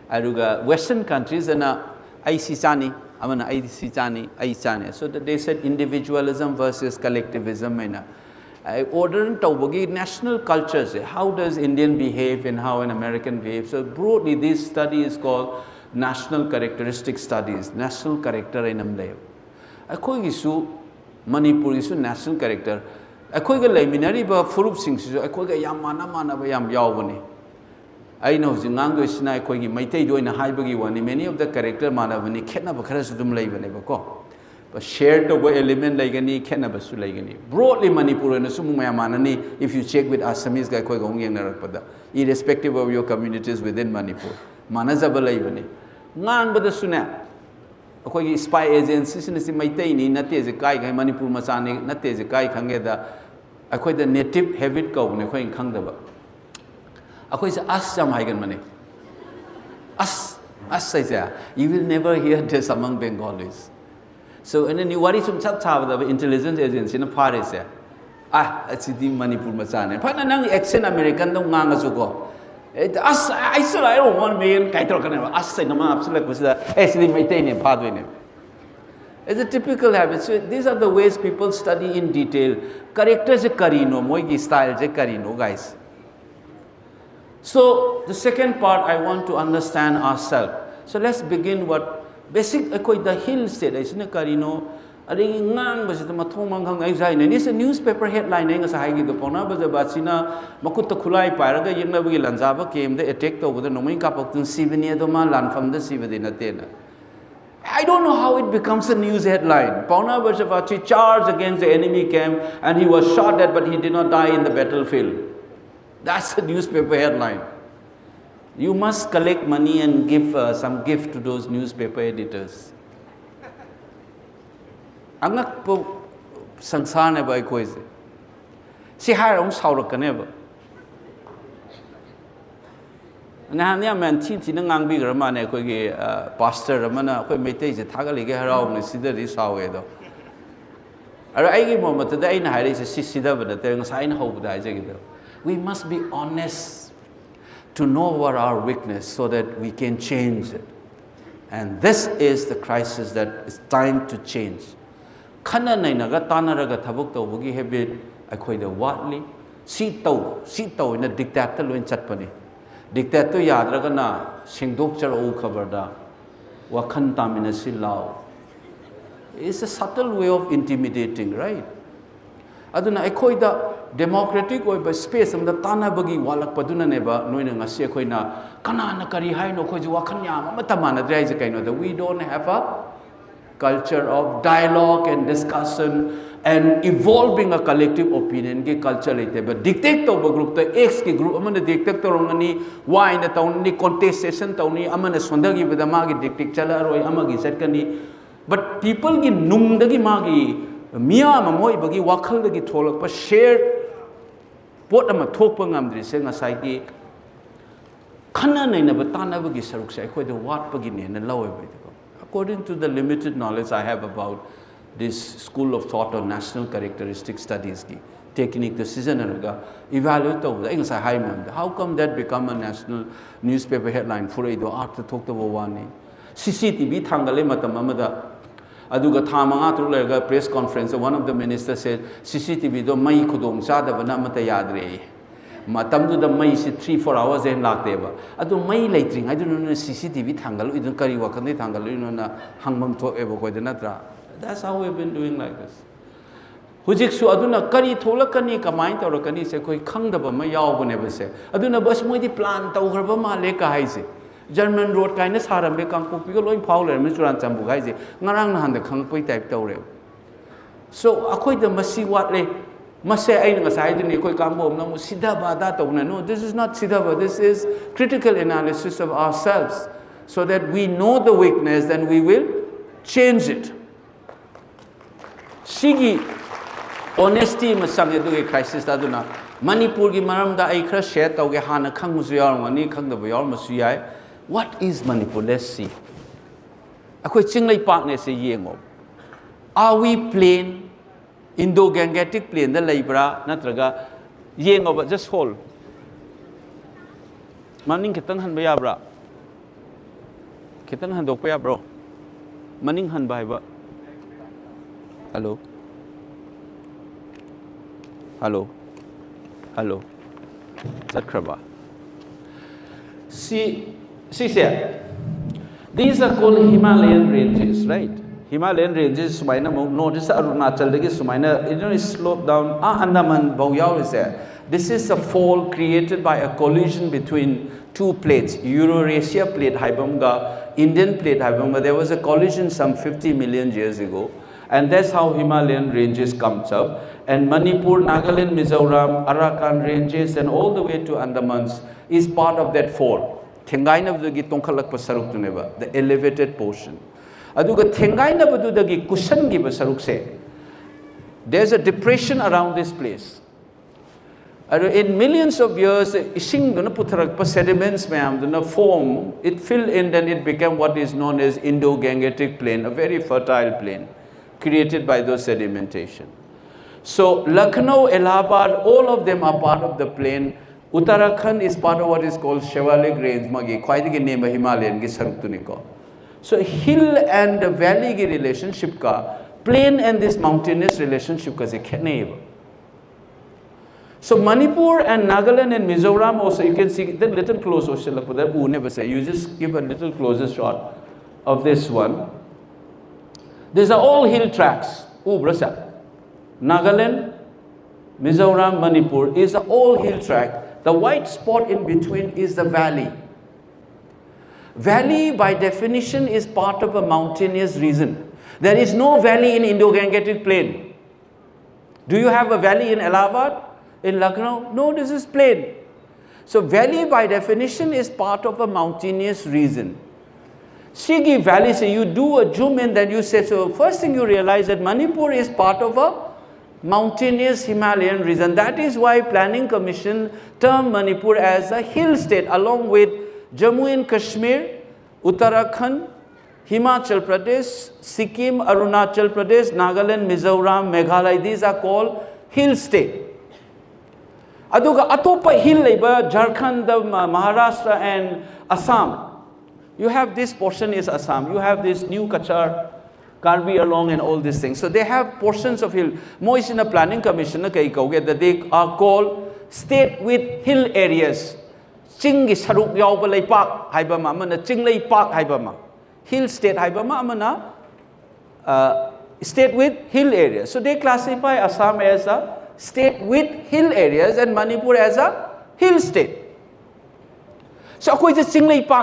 aruga western countries na ai si chani amana ai si chani ai chani. So they said individualism versus collectivism. Order tawagi national cultures, how does Indian behave and how an American behaves. So broadly this study is called national characteristic studies, national character in amle. Akoi gisu Manipur gisu national character. Akoi ga laiminari ba furup sing sisu akoi ga yam mana ba yam yawbani. I know jingang do sina akoi gi maitai do ina haibagi wani many of the character mana bani khetna ba khara su dum laibane ba ko. But shared to element laigani khetna ba su laigani. Broadly Manipur na sumu mayamanani if you check with Assamese ga akoi ga ongyang narakpada irrespective of your communities within Manipur. Manazaba laibani. Ngan bada suna akoi spy agencies ni si maitai ni nate je kai gai Manipur machani nate je kai khange da akoi the native habit ko ne khoi khang da ba akoi se as jam haigan mane as sai ja you will never hear this among Bengalis. So and then you worry sum chat cha da intelligence agency na phare se achidi Manipur machani phana nang accent American dong ngang asu ko as I said I don't want me kai tor kana as sai na ma absolute was actually maintain in pathway. It's a typical habit. So these are the ways people study in detail. Character je karino moi style je karino guys. So the second part I want to understand ourselves. So let's begin what basic the hill state isn't karino. It's a newspaper headline. It's Makutta Kulai Paraga, Yanabi Lanzaba came the attack over the Nomin Kapokun Sivania Doma land from the Sivadina. I don't know how it becomes a news headline. Pauna Vajavachi charged against the enemy camp and he was shot at, but he did not die in the battlefield. That's a newspaper headline. You must collect money and give some gift to those newspaper editors. Angak po sangsar ne ba koi se si har om saur ka ne ba na nya man thi ngang bi gra ma ne koi ge pastor amana koi meitei je thagali ge harau ne sida ri saw ge do ara ai ge mo mata da ai na hai se sida ba da te ngasai na hob da je ge do. We must be honest to know what our weakness so that we can change it, and this is the crisis that is time to change. Khana nainaga tanaraga thabuk tawbugi habit akhoi da watli si taw na dictator loin chatpani dictator yadraga na singdok char o khabar da wakhan tamina si law. It's a subtle way of intimidating, right? Aduna akhoi da democratic oi ba space am da tanabagi walak paduna ne ba noina ngasi akhoi na kana na kari hai no khoi ju wakhan ya ma tamana drai je kaino da we don't have a culture of dialogue and discussion and evolving a collective opinion ke culture laite ba dictate to ba group to x ke group amana dictate to rongani y na tawni contestation tawni amana sondagi ba ma gi dictate chala roi amagi set kani but people gi nungdagi ma gi miya ma moi bagi wakhal dagi tholak pa shared pot ama thokpa ngamdri se ngasai ki khana nei na batana bagi saruk se khoi de wat pagi ne na lawe bai ko. According to the limited knowledge I have about this school of thought on national characteristic studies ki technique the season ga evaluate to the ngasai high ma'am, how come that become a national newspaper headline for ido art to thok the wani CCTV thangale matam amada aduga thamanga tru lega press conference one of the ministers said CCTV do mai khudong chadaba na mata yadre matam du da mai si 3-4 hours en lakte ba adu mai leitring adu no CCTV thangal idun kari wakande thangal no na hangmam tho ebo ko de natra. That's how we've been doing like this. Hujik su aduna kari tholakani kamai tawrakani se koi khangdaba ma yawbane ba se aduna bas moi di plan tawgraba ma le ka haise German road kind of sarambe kangpopi ko loi phawler mi churan chambu gai je ngarang nahan da khangpoi type tawre. So akoi da masi wat le mase ai nga sai de ni koi kambo na mu sidha bada tawna. No, this is not sidha bada, this is critical analysis of ourselves so that we know the weakness and we will change it. Sigi honesty ma sang edu crisis da duna Manipur gi maram da ai khra share tawge hana khangmu su yaw ngani khangda ba yaw ma su yai. What is Manipur? Let's see. Akoi chinglai park ne se yengo. Are we plain Indo-Gangetic plain da laibra natraga yengo ba just hold. Maning kitang han ba ya bra? Kitang han dok pa ya bro? Maning han ba ba? Hello. Hello. Hello. Zakraba. See, these are called Himalayan ranges, right? Himalayan ranges, Sumaina, notice Arunachal, Sumaina, you know, is sloped down. Andaman Boyao is there. This is a fall created by a collision between two plates, Eurasia plate Hyderbad, Indian plate Hyderbad. There was a collision some 50 million years ago. And that's how Himalayan ranges comes up. And Manipur, Nagaland, Mizoram, Arakan ranges and all the way to Andamans is part of that fall. Thengaina badagi tongkhalak pa saruk tu neba, the elevated portion. Aduga Thengaina badudagi kushan gi ba saruk se. There's a depression around this place. In millions of years, ishing duna putharak pa sediments mayam duna form, it filled in and it became what is known as Indo-Gangetic plain, a very fertile plain created by those sedimentation. So Lucknow, Allahabad, all of them are part of the plain. Uttarakhand is part of what is called Shivalik range, magi kwaidagi name Himalayan gi saruktuniko. So hill and valley gi relationship ka, plain and this mountainous relationship ka se. So Manipur and Nagaland and Mizoram also, you can see the little close you just give a little closer shot of this one. These are all hill tracks. Nagaland, Mizoram, Manipur is an all hill track. The white spot in between is the valley. Valley by definition is part of a mountainous region. There is no valley in Indo-Gangetic plain. Do you have a valley in Allahabad? In Lucknow? No, this is plain. So valley by definition is part of a mountainous region. Sigi Valley, so you do a zoom in, then you say, so first thing you realize that Manipur is part of a mountainous Himalayan region. That is why Planning Commission termed Manipur as a hill state along with Jammu and Kashmir, Uttarakhand, Himachal Pradesh, Sikkim, Arunachal Pradesh, Nagaland, Mizoram, Meghalaya. These are called hill state. Aduga atopa hill labor, Jharkhand, Maharashtra and Assam. You have this portion is Assam. You have this New Kachar, Karbi along and all these things. So they have portions of hill. More is in a planning commission that they are called state with hill areas. Chingi saruk yawbalay park haibama amana chinglay park haibama. Hill state haibama amana state with hill areas. So they classify Assam as a state with hill areas and Manipur as a hill state. So we think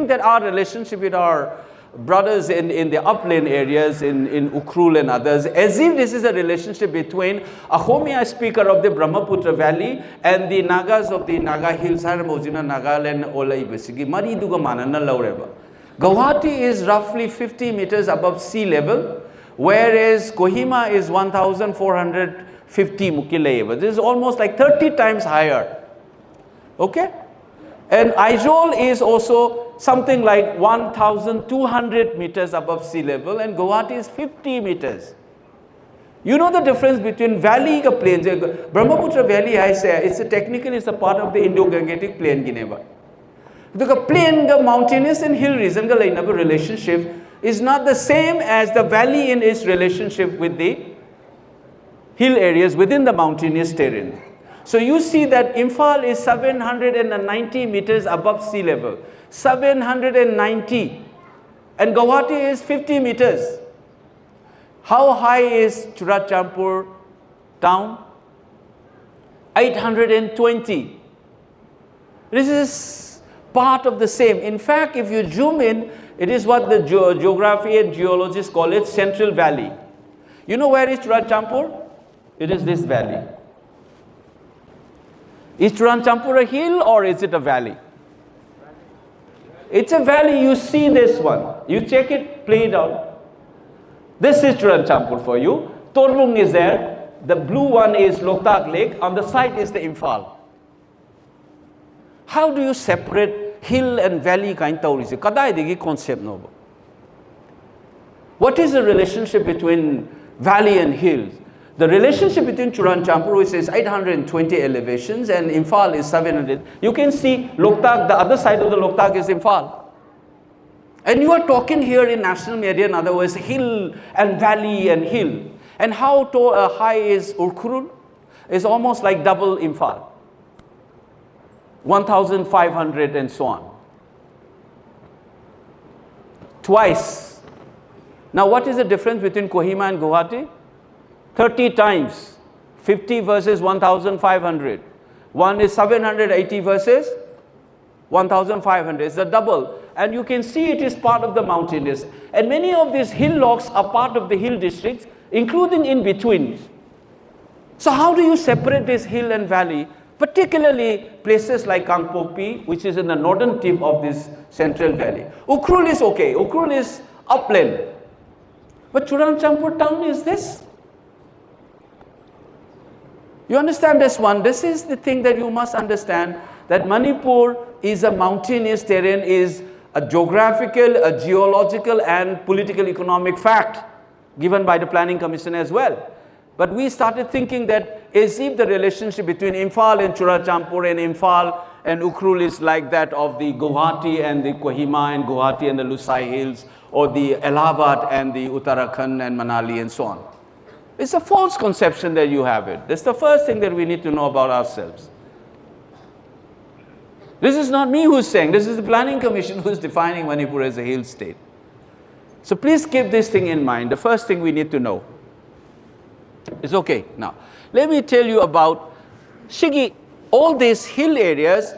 that our relationship with our brothers in the upland areas, in Ukhrul and others, as if this is a relationship between a Homia speaker of the Brahmaputra Valley and the Nagas of the Naga Hills, Nagaland, Olai Besigi, Mariduga Manana Laureva. Guwahati is roughly 50 meters above sea level, whereas Kohima is 1,450 50 mukile, but this is almost like 30 times higher. Okay? And Aizol is also something like 1,200 meters above sea level, and Guwahati is 50 meters. You know the difference between valley and plains. Brahmaputra Valley, I say, it's technically it's a part of the Indo-Gangetic plain. The plain, the mountainous and hill region, the relationship is not the same as the valley in its relationship with the hill areas within the mountainous terrain. So you see that Imphal is 790 meters above sea level. 790. And Guwahati is 50 meters. How high is Churachampur town? 820. This is part of the same. In fact, if you zoom in, it is what the geography and geologists call it Central Valley. You know where is Churachampur? It is this valley. Is Churachampur a hill or is it a valley? It's a valley. You see this one. You check it, play it out. This is Churachampur for you. Torbung is there. The blue one is Loktak Lake. On the side is the Imphal. How do you separate hill and valley kind of concept? What is the relationship between valley and hills? The relationship between Churachampur, which is 820 elevations, and Imphal is 700. You can see Loktak, the other side of the Loktak is Imphal. And you are talking here in national media, in other words, hill and valley and hill. And how high is Urkurul? It's almost like double Imphal. 1,500 and so on. Twice. Now what is the difference between Kohima and Guwahati? 30 times. 50 versus 1,500. One is 780 versus 1,500. It's a double. And you can see it is part of the mountainous. And many of these hillocks are part of the hill districts, including in between. So how do you separate this hill and valley? Particularly places like Kangpopi, which is in the northern tip of this central valley. Ukhrul is okay. Ukhrul is upland. But Churachampur town is this. You understand this one? This is the thing that you must understand, that Manipur is a mountainous terrain, is a geographical, a geological and political economic fact given by the Planning Commission as well. But we started thinking that as if the relationship between Imphal and Churachampur and Imphal and Ukhrul is like that of the Guwahati and the Kohima and Guwahati and the Lusai Hills, or the Allahabad and the Uttarakhand and Manali and so on. It's a false conception that you have it. That's the first thing that we need to know about ourselves. This is not me who's saying, this is the Planning Commission who's defining Manipur as a hill state. So please keep this thing in mind. The first thing we need to know. It's okay. Now, let me tell you about Shigi. All these hill areas,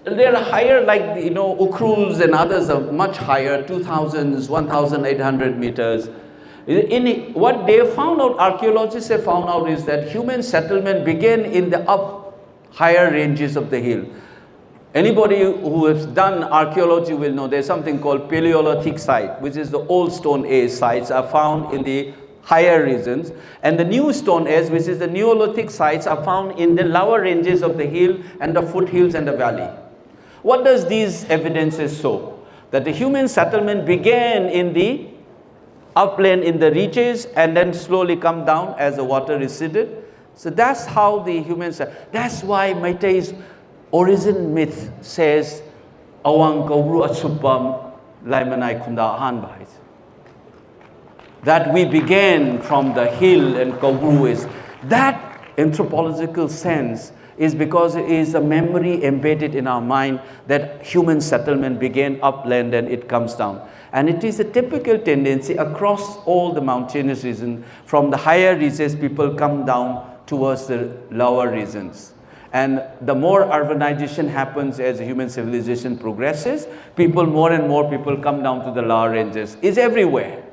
they're higher, like, Ukhruls and others are much higher, 2,000s, 1,800 meters. What they found out, archaeologists have found out, is that human settlement began in the higher ranges of the hill. Anybody who has done archaeology will know there's something called Paleolithic site, which is the old Stone Age sites are found in the higher regions, and the new Stone Age, which is the Neolithic sites, are found in the lower ranges of the hill and the foothills and the valley. What does these evidences show? That the human settlement began in the upland in the ridges and then slowly come down as the water receded. So that's how the humans, that's why Meitei's origin myth says, Awang Kaubru Achupam Laimanai Kunda Hanbais. That we began from the hill and Kaubru is, that anthropological sense is because it is a memory embedded in our mind that human settlement began upland and it comes down. And it is a typical tendency across all the mountainous regions. From the higher regions, people come down towards the lower regions. And the more urbanization happens as human civilization progresses, more and more people come down to the lower ranges. It's everywhere.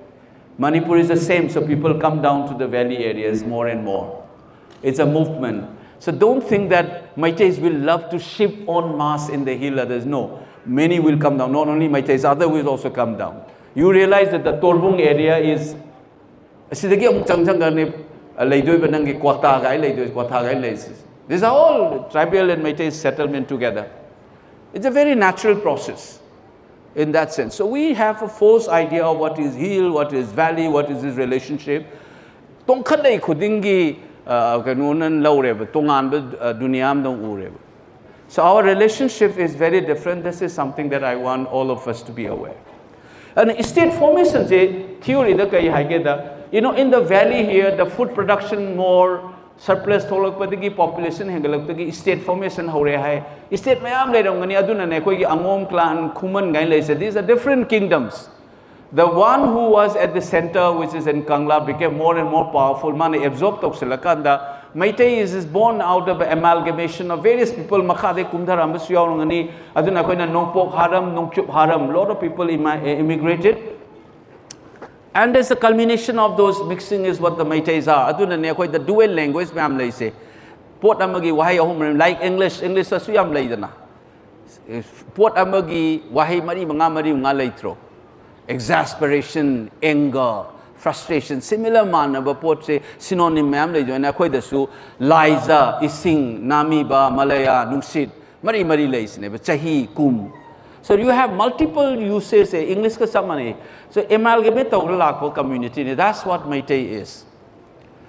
Manipur is the same, so people come down to the valley areas more and more. It's a movement. So don't think that Meiteis will love to ship en masse in the hill others. No, many will come down. Not only Meiteis, others will also come down. You realize that the Torbung area is Leidoiba nangi Kwata gai Leidoi Kwata gai Leisis. These are all tribal and Meitei settlement together. It's a very natural process in that sense. So we have a false idea of what is hill, what is valley, what is this relationship. Tongkadai khudingi kanunan laureba, tongan duniyam dong ureba. So our relationship is very different. This is something that I want all of us to be aware. And state formation theory da kai haigeda. You know, in the valley here, the food production more, surplus tholakpadagi population hengalakpagi state formation hore hai. State mayam leirangani aduna ne koi Angom clan Khuman gai leise. These are different kingdoms. The one who was at the center, which is in Kangla, became more and more powerful. Mane absorb tokselakanda. Meitei is born out of an amalgamation of various people. Makhade kumdharam basuyawangani. Aduna koina Nongpok Haram, Nongchup Haram. Lot of people immigrated. And as the culmination of those mixing is what the Meiteis are. Aduna ne koi the dual language me am leise. Pot amagi wahi ahum like English sasu yam leidana. Pot amagi wahi mari nga leitro. Exasperation, anger, frustration, similar manner but pot se synonym me am leido na koi dasu Liza, Ising, Namiba, Malaya, Nungsit, mari leisne but chahi kum. So you have multiple uses, English ka samane. So amalgamate of community, that's what Meitei is.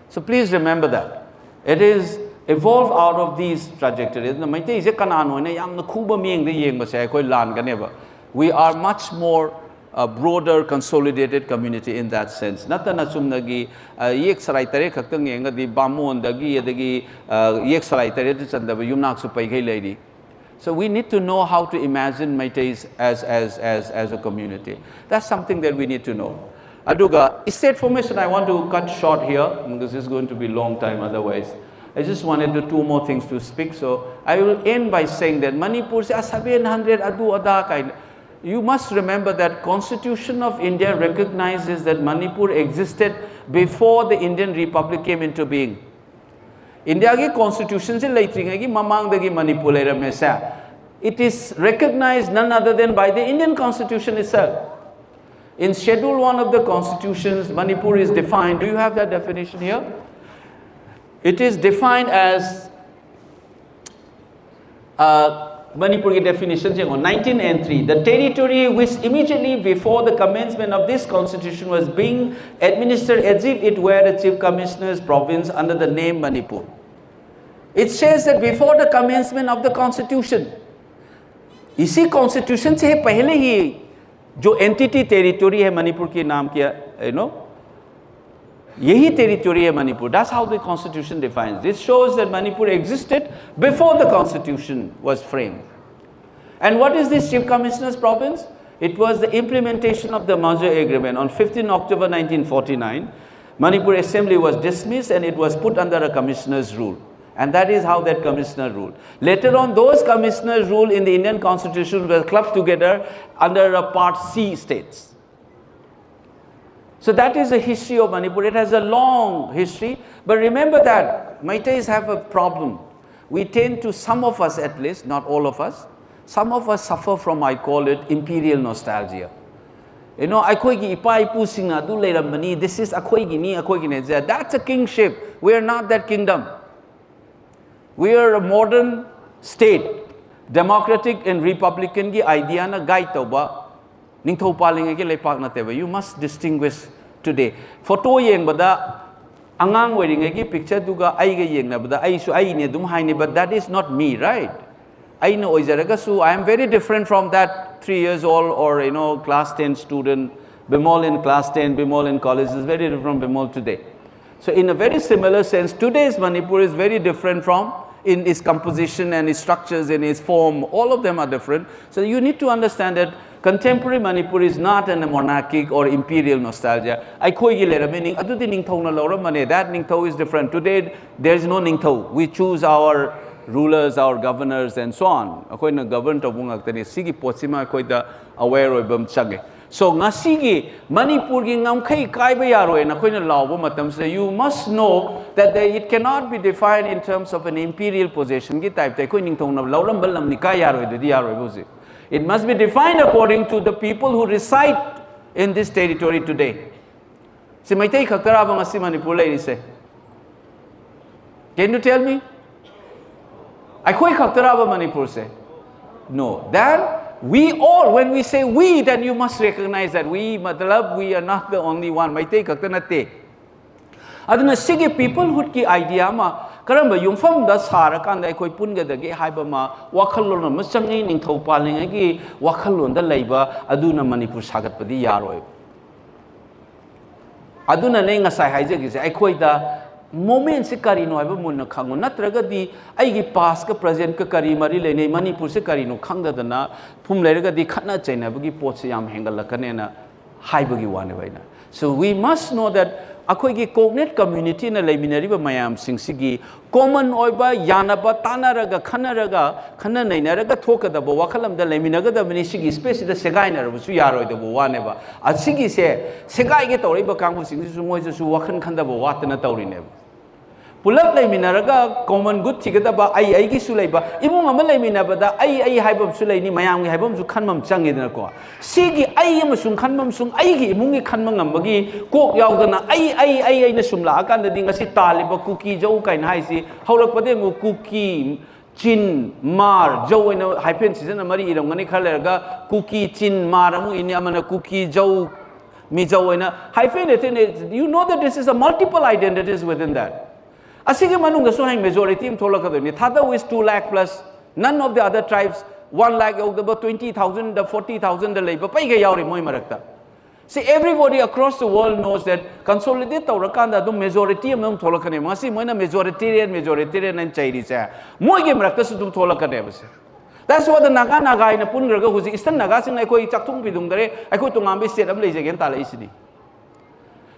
So please remember that. It is evolved out of these trajectories. The Meitei is a kanano, yam the kuba ming the ying basay koi lan ganeva. We are much more a broader consolidated community in that sense. Nata nasumnagi yek saraitare kakang yenga di bamu ondagi yadagi yek saraitare to chandabu yumnak supai kai lady. So we need to know how to imagine Meiteis as a community. That's something that we need to know. Aduga, state formation I want to cut short here because this is going to be a long time otherwise. I just wanted to two more things to speak. So I will end by saying that Manipur 700 adu ada kind. You must remember that Constitution of India recognizes that Manipur existed before the Indian Republic came into being. India ki constitution se laitringagi mamang dagi Manipur leirame sa. It is recognized none other than by the Indian constitution itself. In Schedule 1 of the constitutions, Manipur is defined. Do you have that definition here? It is defined as Manipur ki definition 1903. The territory which immediately before the commencement of this constitution was being administered as if it were a chief commissioner's province under the name Manipur. It says that before the commencement of the constitution, इसी constitution से पहले ही जो entity territory है मणिपुर के नाम किया, यही territory है Manipur. That's how the constitution defines. It shows that Manipur existed before the constitution was framed. And what is this chief commissioner's province? It was the implementation of the merger agreement on 15 October 1949. Manipur assembly was dismissed and it was put under a commissioner's rule. And that is how that commissioner ruled. Later on, those commissioners rule in the Indian constitution were clubbed together under a Part C states. So that is the history of Manipur. It has a long history. But remember that Meiteis have a problem. We tend to, some of us at least, not all of us, some of us suffer from, I call it, imperial nostalgia. You know, this is that's a kingship. We are not that kingdom. We are a modern state, democratic and republican ki idea na guide tauba. You must distinguish today. Photo yeng bada angang wedding picture duga ai ga yeng na bada ai su ai ne dum hai ne, but that is not me, right? I know I am very different from that 3 years old or class 10 student. Bimol in class 10, Bimol in college is very different from Bimol today. So in a very similar sense, today's Manipur is very different from in its composition and its structures and its form. All of them are different. So you need to understand that contemporary Manipur is not a monarchic or imperial nostalgia. That Ningthau is different. Today there is no Ningthau. We choose our rulers, our governors and so on. So ngasigi Manipur gi ngamkhai kaiba yaroi na koina lawbo matam se you must know that it cannot be defined in terms of an imperial possession gi type tai koi ningthong na lawram balam ni ka yaroi de yaroi buzi. It must be defined according to the people who reside in this territory today. Si maitai khaktara ba ngasi Manipur lai se Can you tell me? Akhoi khaktaraba Manipur se? No. Then we all, when we say we, then you must recognize that we, matlab, we are not the only one. Maitei khaktanate. Aduna sige peoplehood ki idea ma karamba yumfam da sarakanda akhoi pungadage haiba ma wakhalon ma changi ningthau paling gi wakhalon da leiba aduna Manipur sagatpadi yaroi. Aduna ne ngasai haijagi se akhoi da moment se karino haiba munna khangu natraga di aigi past ka present ka kari mari lene Manipur se karino khangda dana phum leraga di khatna chaina bagi pot se yam hengal lakane na haibagi wane baina. So we must know that akhoi cognate community na leiminariba mayam singsigi common oiba yanaba tanaraga khana nainaraga thokadaba wakhalam da leiminaga da minisigi space da segaina rabu yaroi da wane ba asigi se segai ge toriba kangbu singsi su moi su wakhan khanda ba watna taurine pulap leiminaraga common good thigadaba ai gi su leiba imung ama leiminabada ai haibam su leini mayam gi haibam su khanmam changedna ko sigi ai amasung khanmam sung ai gi imung gi khanmang ambagi kok yaudana ai na sumla akan da dinga si taliba cookie jau kain haisi haulak pade ngu cookie chin mar jau ina hyphen season amari irangani khalerga cookie chin mar amu ini amana cookie jau mi jau ina hyphen you know that this is a multiple identities within that. Asige manunga so hang majority im thola kadoni thada is 2 lakh plus none of the other tribes 1 lakh about 20,000 the 40,000 the labor pai ga yauri moi marakta. See, everybody across the world knows that consolidate taurakanda the majority am thola kane masi moina majoritarian and chairi cha moi ge marakta su dum thola kane bas. That's what the naga ina punraga huji istan naga sing ai koi chakthung bidung dare ai koi tungambe state am leijegen tala isini.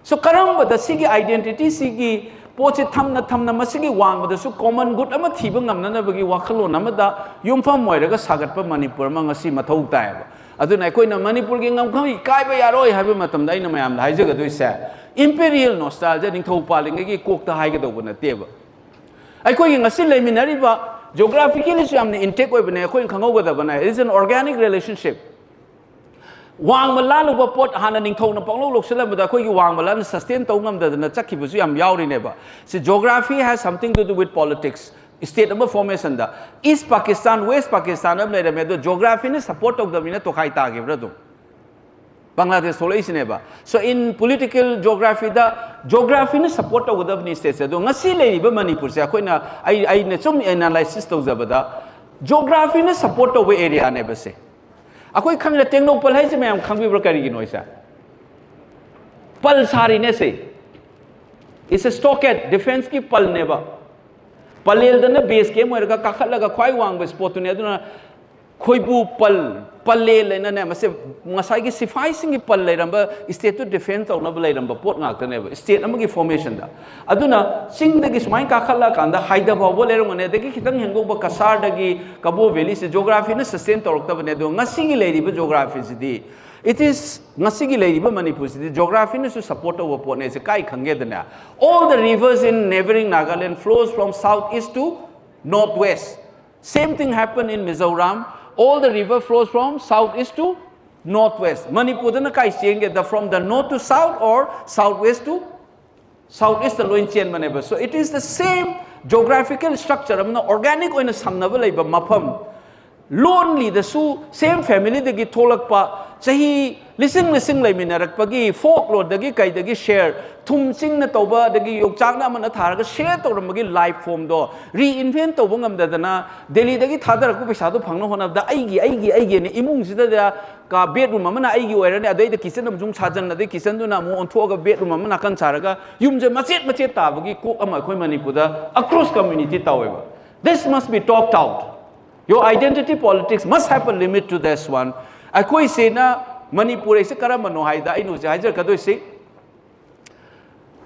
So karamba the sigi identity sigi poche thamna masigi wang da su common good ama thiba ngamna na bagi wakhalo namada yumpham moiraga sagatpa Manipur ma ngasi mathau tai ba aduna koina Manipur gi ngam khoi kai ba yaroi haiba matam dai na mayam dai jaga doi sa imperial nostalgia ningthau paling gi kokta hai ga do na teba ai koi ngasi leiminari ba geographically su amne intake oi bane koi khangau ga da bana it is an organic relationship. Wang malan uba pot hana ningthau na panglo loksalam da koi wang malan sustain tau ngam da na chakhi bu su yam yauri ne ba. So geography has something to do with politics. State number formation da East Pakistan West Pakistan am le me do geography ne support of the mina to khai ta ge bra do Bangladesh solo is ne ba. So in political geography da geography ne support of the ni state do ngasi le ba Manipur se koi na ai ne chum analysis to za ba da geography ne support of area ne ba se akhoi khang la teng no pal hai se mayam khang bi bra kari gi noisa pal sari ne se is a stockade defense ki pal ne ba palel da na base ke mo ga kakhat la ga khwai wang ba spot ne aduna khoibu palel le na ne ma se ngasai gi sifai sing gi pal le ramba state to defense au na ba le ramba pot ngak ta ne ba state am gi formation da aduna sing da gi smai kakhat la kan da Hyderbad bo le rong ne de gi khitang hengo ba kasar da gi Kabo Valley se geography na sustain torok ta ba ne do ngasi gi le ri ba geography si di it is ngasi gi le ri ba Manipur si di geography na su support over pot ne se kai khange da na all the rivers in neighboring Nagaland flows from southeast to northwest. Same thing happened in Mizoram. All the river flows from southeast to northwest. Manipur na kai chenge the from the north to south or southwest to southeast the loin chen maneba. So it is the same geographical structure. Amna organic oina samnaba leiba mafam. Lonely the su same family the gi tholak pa chahi listen lai minarak pagi folklore the gi kai the gi share thum ching na toba the gi yokchak na man thar ga share to ram gi life form do reinvent to bungam da na Delhi the gi thadar ko paisa do phangno hona da ai gi ne imung sida da ka bedroom amana ai gi oira ne adai the kitchen am jung sajan na de kitchen du na mo on tho ga bedroom amana kan charaga yum je machet ta bagi ko ama khoi Manipur da across community taweba. This must be talked out. Your identity politics must have a limit to this one. Akoi se na Manipur se karama no haida ai no hajar kadoi se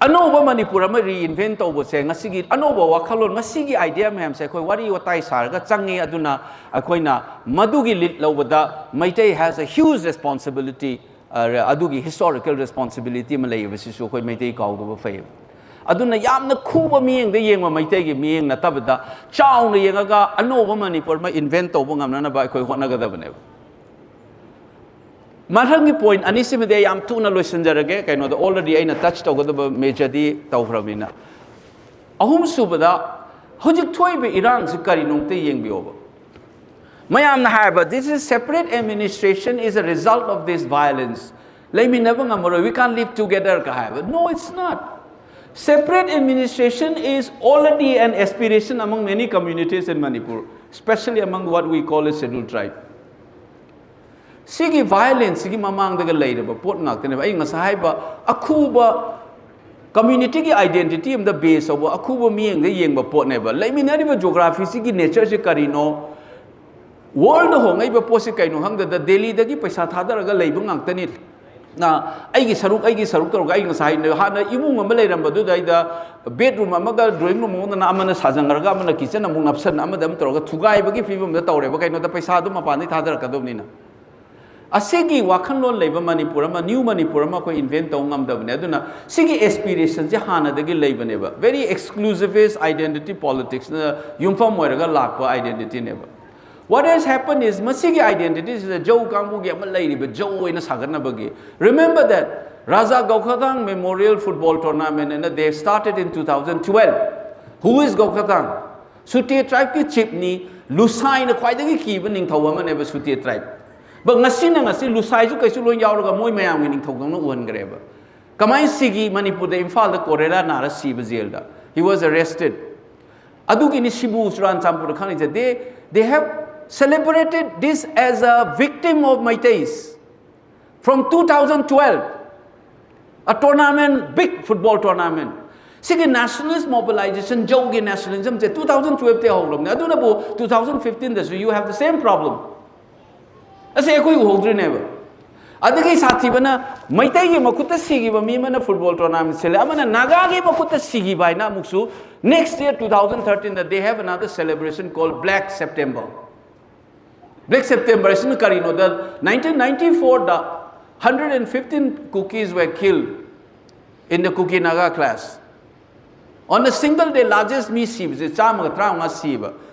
anoba Manipur ma reinvent to se ngasigi anoba wakhalon ngasigi idea mem se koi wari watai sarga changi aduna akoi na madugi lit lobada Maitai has a huge responsibility adugi historical responsibility malai bisi so koi Maitai kaw do fai aduna yamna khuba mieng de yeng ma Maitai gi mieng na tabda chaw na yenga anoba Manipur ma invent to ngam na ba koi hona ga da bane Marhangi point anisime de yam tuna loisanjarage kaino the already aina touch to go major di tawframina ahum subada Hojik Toy be Iran Zikari Nungte Yeng be over. Mayam Hyderbad, this is separate administration is a result of this violence. Let me never remember, we can't live together. No, it's not. Separate administration is already an aspiration among many communities in Manipur, especially among what we call a scheduled tribe. Sigi violence, sigi mamang daga later, but put not the Sahaiba, Akuba community ki identity in the base of Akuba me and the Yang Bapot never. Let me not even geography, sigi nature, Karino. World hong ay baposi kay no hang da Delhi dagi paisa thadar aga leibung ang tanit na ay gi saruk tor ay ngasai na hana imung ma malay ram badu dai da bedroom amaga drawing room mo na amana sajangar ga amana kitchen amung napsan amadam tor ga thugai bagi fibum da tawre ba kay no da paisa du mapani thadar ka dum ni na asigi wakhan lon leiba Manipur ma new Manipur ma ko invent taw ngam da ne aduna sigi aspiration je hana dagi leibane ba very exclusivist identity politics na yumfam moiraga lakpa identity ne ba. What has happened is, Masigi identity is a Joe Kambugi Malay, but Joe in a Saganabagi. Remember that Raza Gaukatang Memorial Football Tournament, and they started in 2012. Who is Gaukatang? Sutia tribe ki chipni, Lusai na quite a keeping in Tawaman ever Sutia tribe. But Nasina Nasi, Lusai Kasulo Yaga Moy Mayam winning Togano one grabber. Kamai Sigi Manipur, the Infal the Korela Nara Sibazelda. He was arrested. Aduki Nishibu Ran Sampurkani, they have celebrated this as a victim of Meiteis. From 2012, a tournament, big football tournament. Sige nationalist mobilization, Jogi nationalism, 2012 te hoglom. Na duna bo 2015 so you have the same problem. Ase koi hogdri never. Adagi sathi bana Meitei gi makuta sigi ba mi mana football tournament sele amana Naga gi makuta sigi bai na muksu. Next year 2013 that they have another celebration called Black September. Black September, in 1994, the 115 cookies were killed in the Kuki Naga class. On a single day, largest me sieve, it's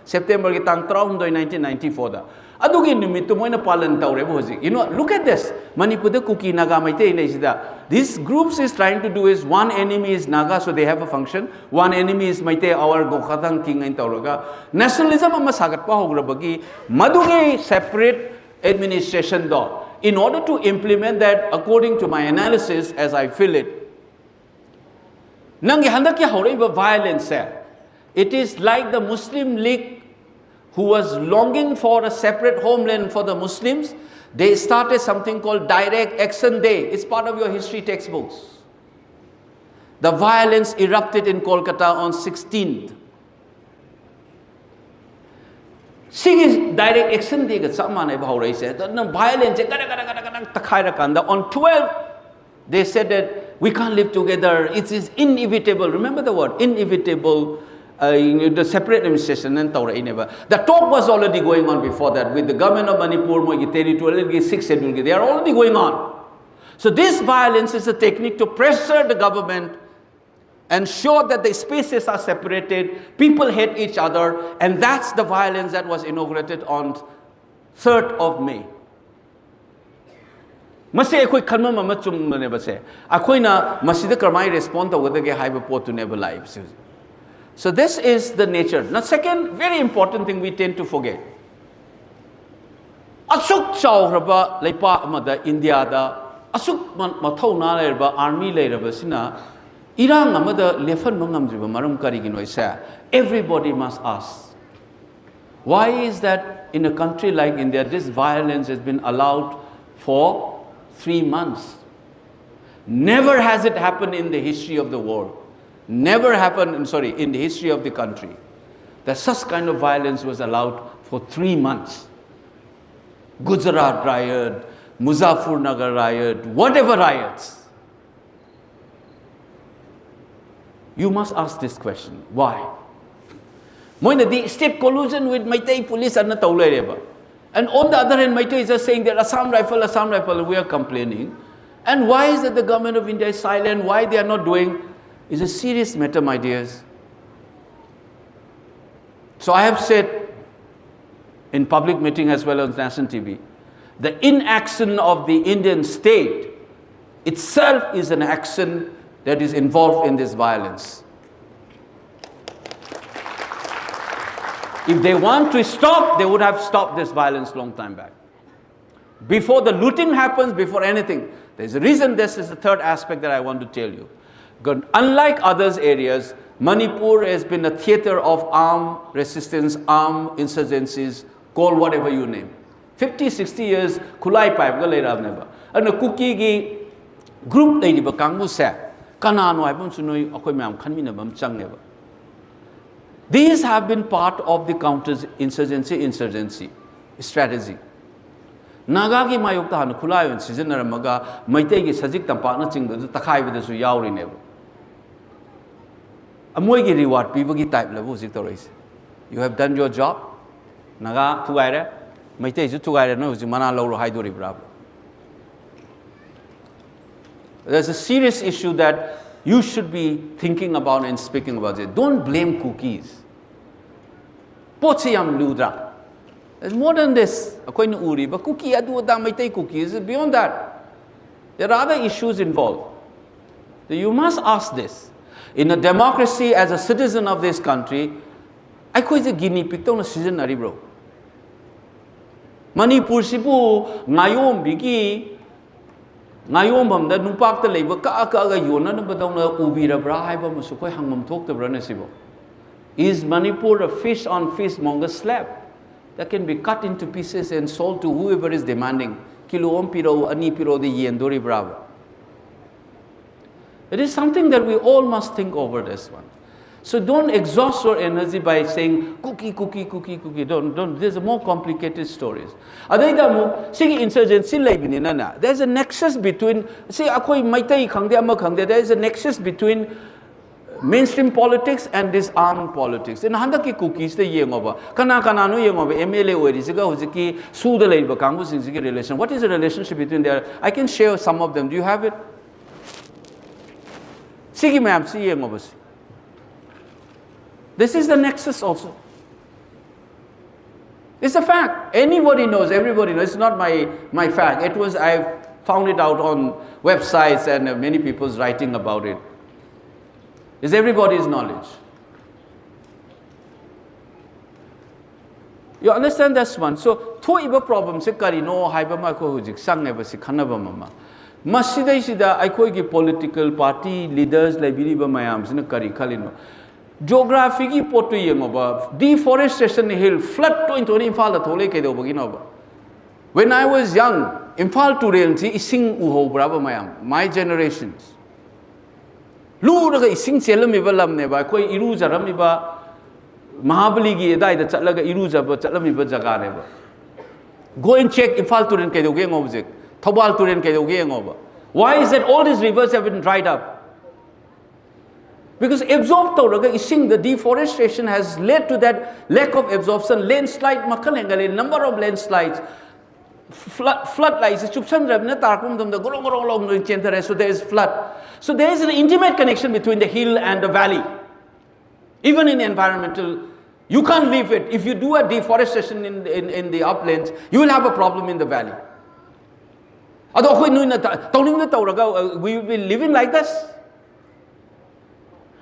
September 1994. You know, look at this. Manipur Kuki Naga Maite. These groups is trying to do is one enemy is Naga, so they have a function. One enemy is Maite, our Gokatang King and Tauraga. Nationalism Amasagat Pahograbagi, Maduge separate administration though. In order to implement that, according to my analysis, as I feel it, Nangi Handaki Horeba violence. It is like the Muslim League who was longing for a separate homeland for the Muslims. They started something called Direct Action Day. It's part of your history textbooks. The violence erupted in Kolkata on 16th. Direct Action Day violence. On 12th, they said that we can't live together. It is inevitable. Remember the word, inevitable. The separate administration and the talk was already going on before that with the government of Manipur, territorial 6 schedule. They are already going on. So this violence is a technique to pressure the government, ensure that the spaces are separated, people hate each other, and that's the violence that was inaugurated on 3rd of May. Masi ekoi khanma mama chum ne base. Akoi na masida karmai respond to whether ge haiba pot to never lives. So this is the nature. Now second, very important thing we tend to forget. Asuk chawraba leipa amada India da asuk mathau na lerba army lerba sina irang amada lefan mangamjriba maram karigino isa. Everybody must ask, why is that in a country like India this violence has been allowed for 3 months? Never has it happened in the history of the world. Never happened, in the history of the country, that such kind of violence was allowed for 3 months. Gujarat riot, Muzaffarnagar riot, whatever riots. You must ask this question, why? The state collusion with Meitei police and and on the other hand, Meitei is just saying that Assam rifle, we are complaining. And why is that the government of India is silent? Why they are not doing? Is a serious matter, my dears. So I have said in public meeting as well as national TV, the inaction of the Indian state itself is an action that is involved in this violence. If they want to stop, they would have stopped this violence long time back. Before the looting happens, before anything. There's a reason. This is the third aspect that I want to tell you. Unlike other areas, Manipur has been a theater of armed resistance, armed insurgencies, call whatever you name. 50, 60 years, kulai pipe ga leira neba. And the cookie gi group lady ba kangbu se, kanano haibam sunoi akoi myam khanmi na bam chang neba. These have been part of the counter-insurgency strategy. Naga ki mayok ta hanu kulai on season na maga maitei ki sajik tampak na ching do takai ba su yauri neba. Amoy ki reward people ki type level zik to raise. You have done your job. Naga tugai re, maitei su tugai re no zik mana lo lo haidori bravo. There's a serious issue that you should be thinking about and speaking about it. Don't blame cookies. Pochiyam ludra. There's more than this. Akoy na uri ba cookie adu da maitei cookies. Beyond that, there are other issues involved. So you must ask this. In a democracy, as a citizen of this country, I could say guinea pig to na season nari bro. Manipur sibu ngayom bigi ngayom bam da nupak ta leiba ka ga yona na badong na ubira bra hai ba musu koi hangmam thok ta bra na sibo. Is Manipur a fish on fish monger slab that can be cut into pieces and sold to whoever is demanding? Kilo om piro ani piro de yen dori bravo. It is something that we all must think over this one. So don't exhaust your energy by saying cookie, cookie, cookie, cookie. Don't. There's more complicated stories. Adaida mo, sige insurgency laibini na na. There's a nexus between. See, akoy maitai khangde ama khangde. There is a nexus between mainstream politics and this armed politics. In handa ki cookies the yengoba. Kana no yengoba. MLA oiri siga hojiki suda laiba kangbu singiki relation. What is the relationship between there? I can share some of them. Do you have it? Sige ma'am, see yengoba. This is the nexus also. It's a fact. Anybody knows, everybody knows. It's not my fact. It was, I found it out on websites and many people's writing about it. It's everybody's knowledge. You understand this one? So, two iba problems se kari no haiba ma ko hujik sang neba si khanaba mama. Masidai sida ai koi ki political party leaders libiri ba mayam sina kari khalino. Geography ki potu yengoba deforestation hill flood to into Imphal da thole ke do baginoba. When I was young, Imphal to rail ji ising uho braba mayam, my generations. Lu daga ising chelami ba lamne ba koi iru jarami ba Mahabali gi edai da chatlaga iru jaba chatlami ba jaga ne ba. Go and check Imphal to rail ke do ge ngobjek, Thobal to rail ke do ge ngoba. Why is it all these rivers have been dried up? Because absorb the deforestation has led to that lack of absorption. Landslide, number of landslides, floodlights. So there is flood. So there is an intimate connection between the hill and the valley. Even in environmental, you can't leave it. If you do a deforestation in the uplands, you will have a problem in the valley. We will be living like this.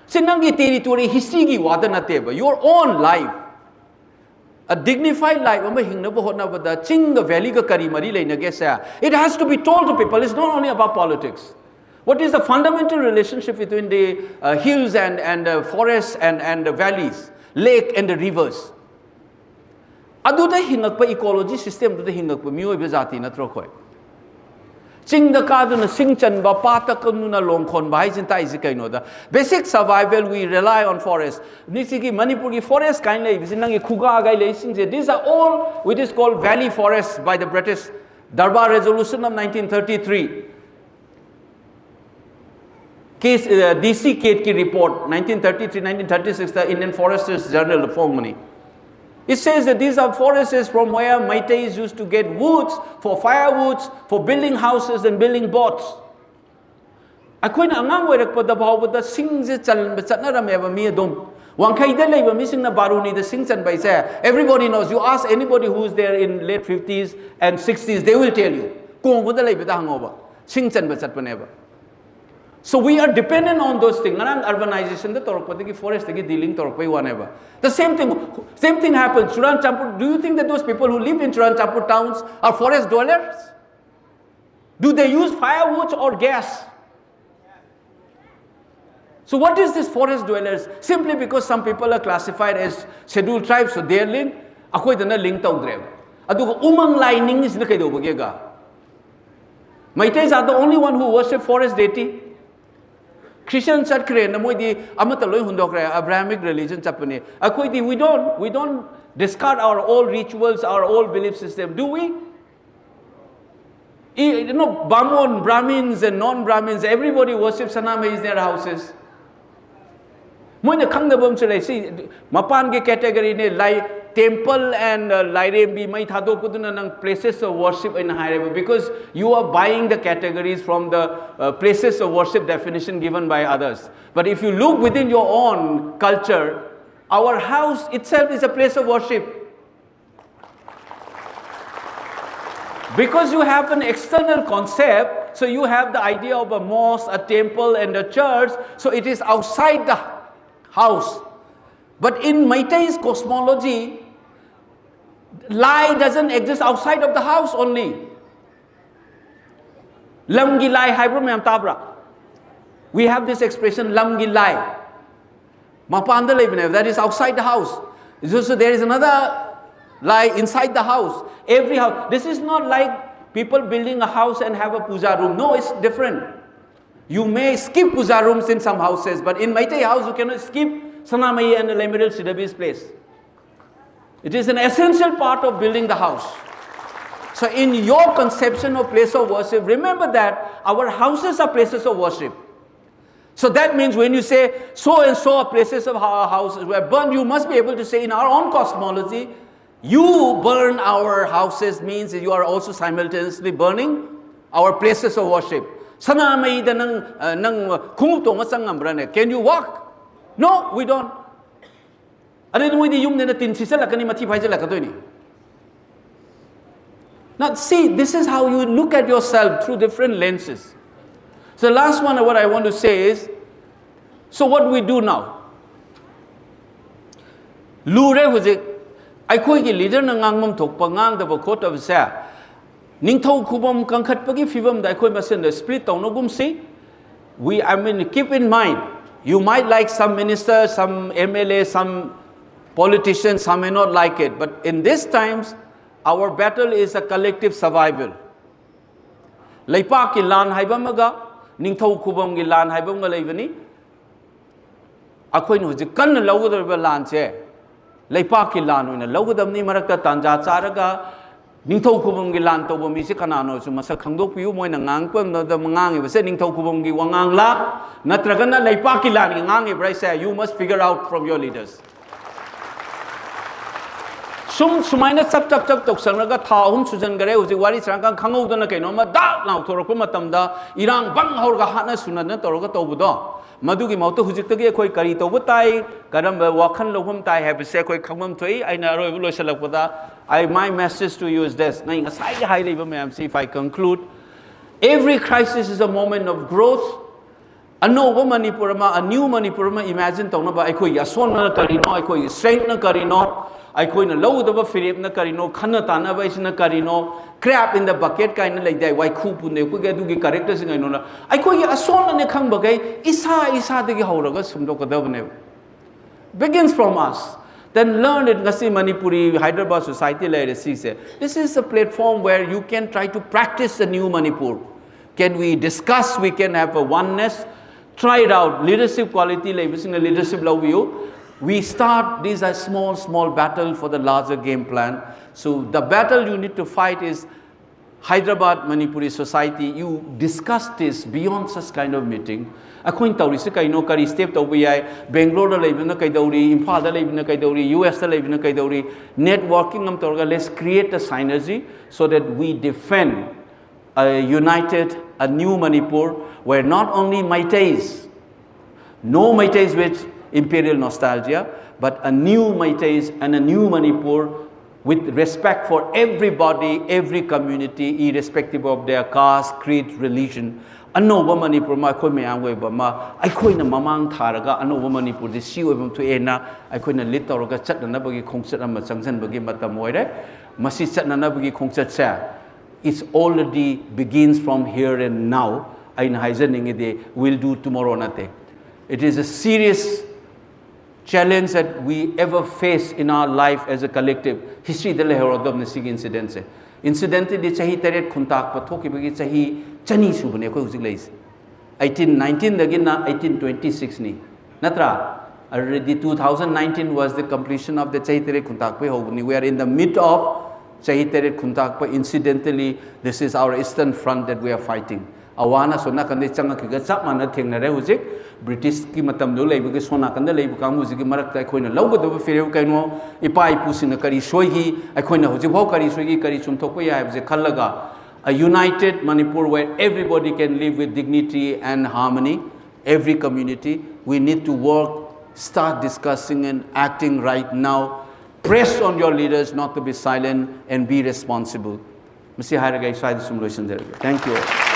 Sinangi territory history gi wada nateba your own life, a dignified life. Ching the valley ka kari mari leina gesa. It has to be told to people. It's not only about politics. What is the fundamental relationship between the hills and the forests and the valleys, lake and the rivers? Aduda hingakpa ecology system aduda hingakpa miyoi bezati natro koi. Ching the kaduna sing chan ba pata kamuna longkhon ba haisin ta isi kaino da basic survival we rely on forest nisiki Manipuri forest kind lai bisinangi khuga gai lai sing. These are all which is called valley forests by the British Darbar resolution of 1933. Case DC Ketki report 1933-1936, the Indian Foresters Journal of Fongmani. It says that these are forests from where Maitais used to get woods for firewoods, for building houses and building boats. Akoy na angam werak pada bahaw pada sing je chalan bachatna rameba mi adom. Wangkai de leiba missing na baruni the sing chan baisa. Everybody knows. You ask anybody who is there in late 50s and 60s, they will tell you. Kung pada leiba ta hangoba. Sing chan bachat paneba. So we are dependent on those things. Urbanization, the forest, dealing whatever. The same thing happens. Churanchampur, do you think that those people who live in Churanchampur towns are forest dwellers? Do they use firewood or gas? So what is this forest dwellers? Simply because some people are classified as scheduled tribes, so they are linked. Akoy dana link tawdre. Adugo umang lining is na kaido bagega. Maitais are the only one who worship forest deity. Christian chatkre na moi di amataloy hundokre Abrahamic religion chapane. Akoy di we don't discard our old rituals, our old belief system, do we? You know, Brahmins and non-Brahmins, everybody worships Sanamai in their houses. Moi na khangdabam chale si mapan ge category ne lai temple and lairembi mai thado kuduna nang places of worship in Hyderbad, because you are buying the categories from the places of worship definition given by others. But if you look within your own culture, our house itself is a place of worship. Because you have an external concept, so you have the idea of a mosque, a temple and a church, so it is outside the house. But in Meitei's cosmology, Lai doesn't exist outside of the house only. Lamgi Lai Haibra Mayam Tabra. We have this expression Lamgi Lai. Mapanda Leibnev, that is outside the house. So there is another Lai inside the house. Every house. This is not like people building a house and have a puja room. No, it's different. You may skip puja rooms in some houses, but in Meitei house you cannot skip Sanamai and Lemiril Sidabi's place. It is an essential part of building the house. So in your conception of place of worship, remember that our houses are places of worship. So that means when you say so and so are places of our houses were burned, you must be able to say in our own cosmology, you burn our houses means that you are also simultaneously burning our places of worship. Can you walk? No, we don't. Now see, this is how you look at yourself through different lenses. So the last one, what I want to say is, so what do we do now? Lure huzik, aikoy ki leader na ngangmam thokpa ngang da quote of sa ningthau khubam kangkhat pagi fibam da aikoy masen the split tawnogum si. Keep in mind, you might like some minister, some MLA, some politicians, some may not like it, but in these times, our battle is a collective survival. Laipa ki lan haibamaga, ningthau khubam ki lan haibamaga laibani. Akoy no huzik kan lawgadaba lan che. Laipa ki lan oina lawgadamni marakta tanja charaga ningthau khubam ki lan tawba mi se kanano su masak khangdok piu moina ngangpam no da mangang iba se ningthau khubam ki wangang la natragana laipa ki lan ngang ibrai say you must figure out from your leaders. Sumaina chap tok sangraga tha ahum sujan gare huzik wari sarangkang khangudana kaino ma da naw thorokpa matamda irang bang horga hana sunana toroga tawbudo madugi mauto hujiktagi akhoi kari tawbu tai karamba wakhan lobham tai habse akhoi khangmam thoi aina aroibu loisalakpada my message to you is this. If I conclude, every crisis is a moment of growth. A new Manipurama imagine tawnaba akhoi ason na karino akhoi strength na karino akhoi na lowdaba firep na karino khana tanaba is na karino crab in the bucket kind like that why khu pune ku ge dugi characters ngai no na akhoi ason na khang bagai isa degi hauraga sumdokadabne begins from us. Then learn it. Ngasi Manipuri Hyderabad society like say this is a platform where you can try to practice the new Manipur. Can we discuss? We can have a oneness. Try it out. Leadership quality, like leadership love you. We start these are small battle for the larger game plan. So the battle you need to fight is Hyderabad Manipuri society. You discuss this beyond such kind of meeting. Akoin tawri se kaino kari step tawbi yai Bangalore da leibna kaidawri Imphal da leibna kaidawri US da leibna kaidawri networking am torga let's create a synergy so that we defend a united a new Manipur where not only Meiteis, no Meiteis with imperial nostalgia, but a new Meiteis and a new Manipur with respect for everybody, every community, irrespective of their caste, creed, religion. anova Manipur ma khoi mayam we ba ma ai khoi na mamang tharaga anova Manipur de si we bam thu ena ai khoi na lit tawraga chatna na bagi khongchat ama changjan bagi matam oire masi chatna na bagi khongchat sa it's already begins from here and now ai na haijaning de will do tomorrow nate it is a serious challenge that we ever face in our life as a collective history de le herodom na sig incident se incidentally chahi taret khuntak pa thoki bagi chahi chani subne khoi hujik leis 1819 dagina 1826 ni natra already 2019 was the completion of the chahi taret khuntak pa hobni we are in the mid of chahi taret khuntak pa incidentally this is our eastern front that we are fighting awana sona kande changa ki ga chap mana thengna re hujik British ki matam do leibu ke sona kanda leibu kamu hujik ki marak ta khoina lawgo do fere kaino ipa ipu sina kari soigi khoina hujik bhau kari soigi kari chum thokpa ya je khallaga a united Manipur where everybody can live with dignity and harmony every community we need to work start discussing and acting right now press on your leaders not to be silent and be responsible masi haragai sai solution there thank you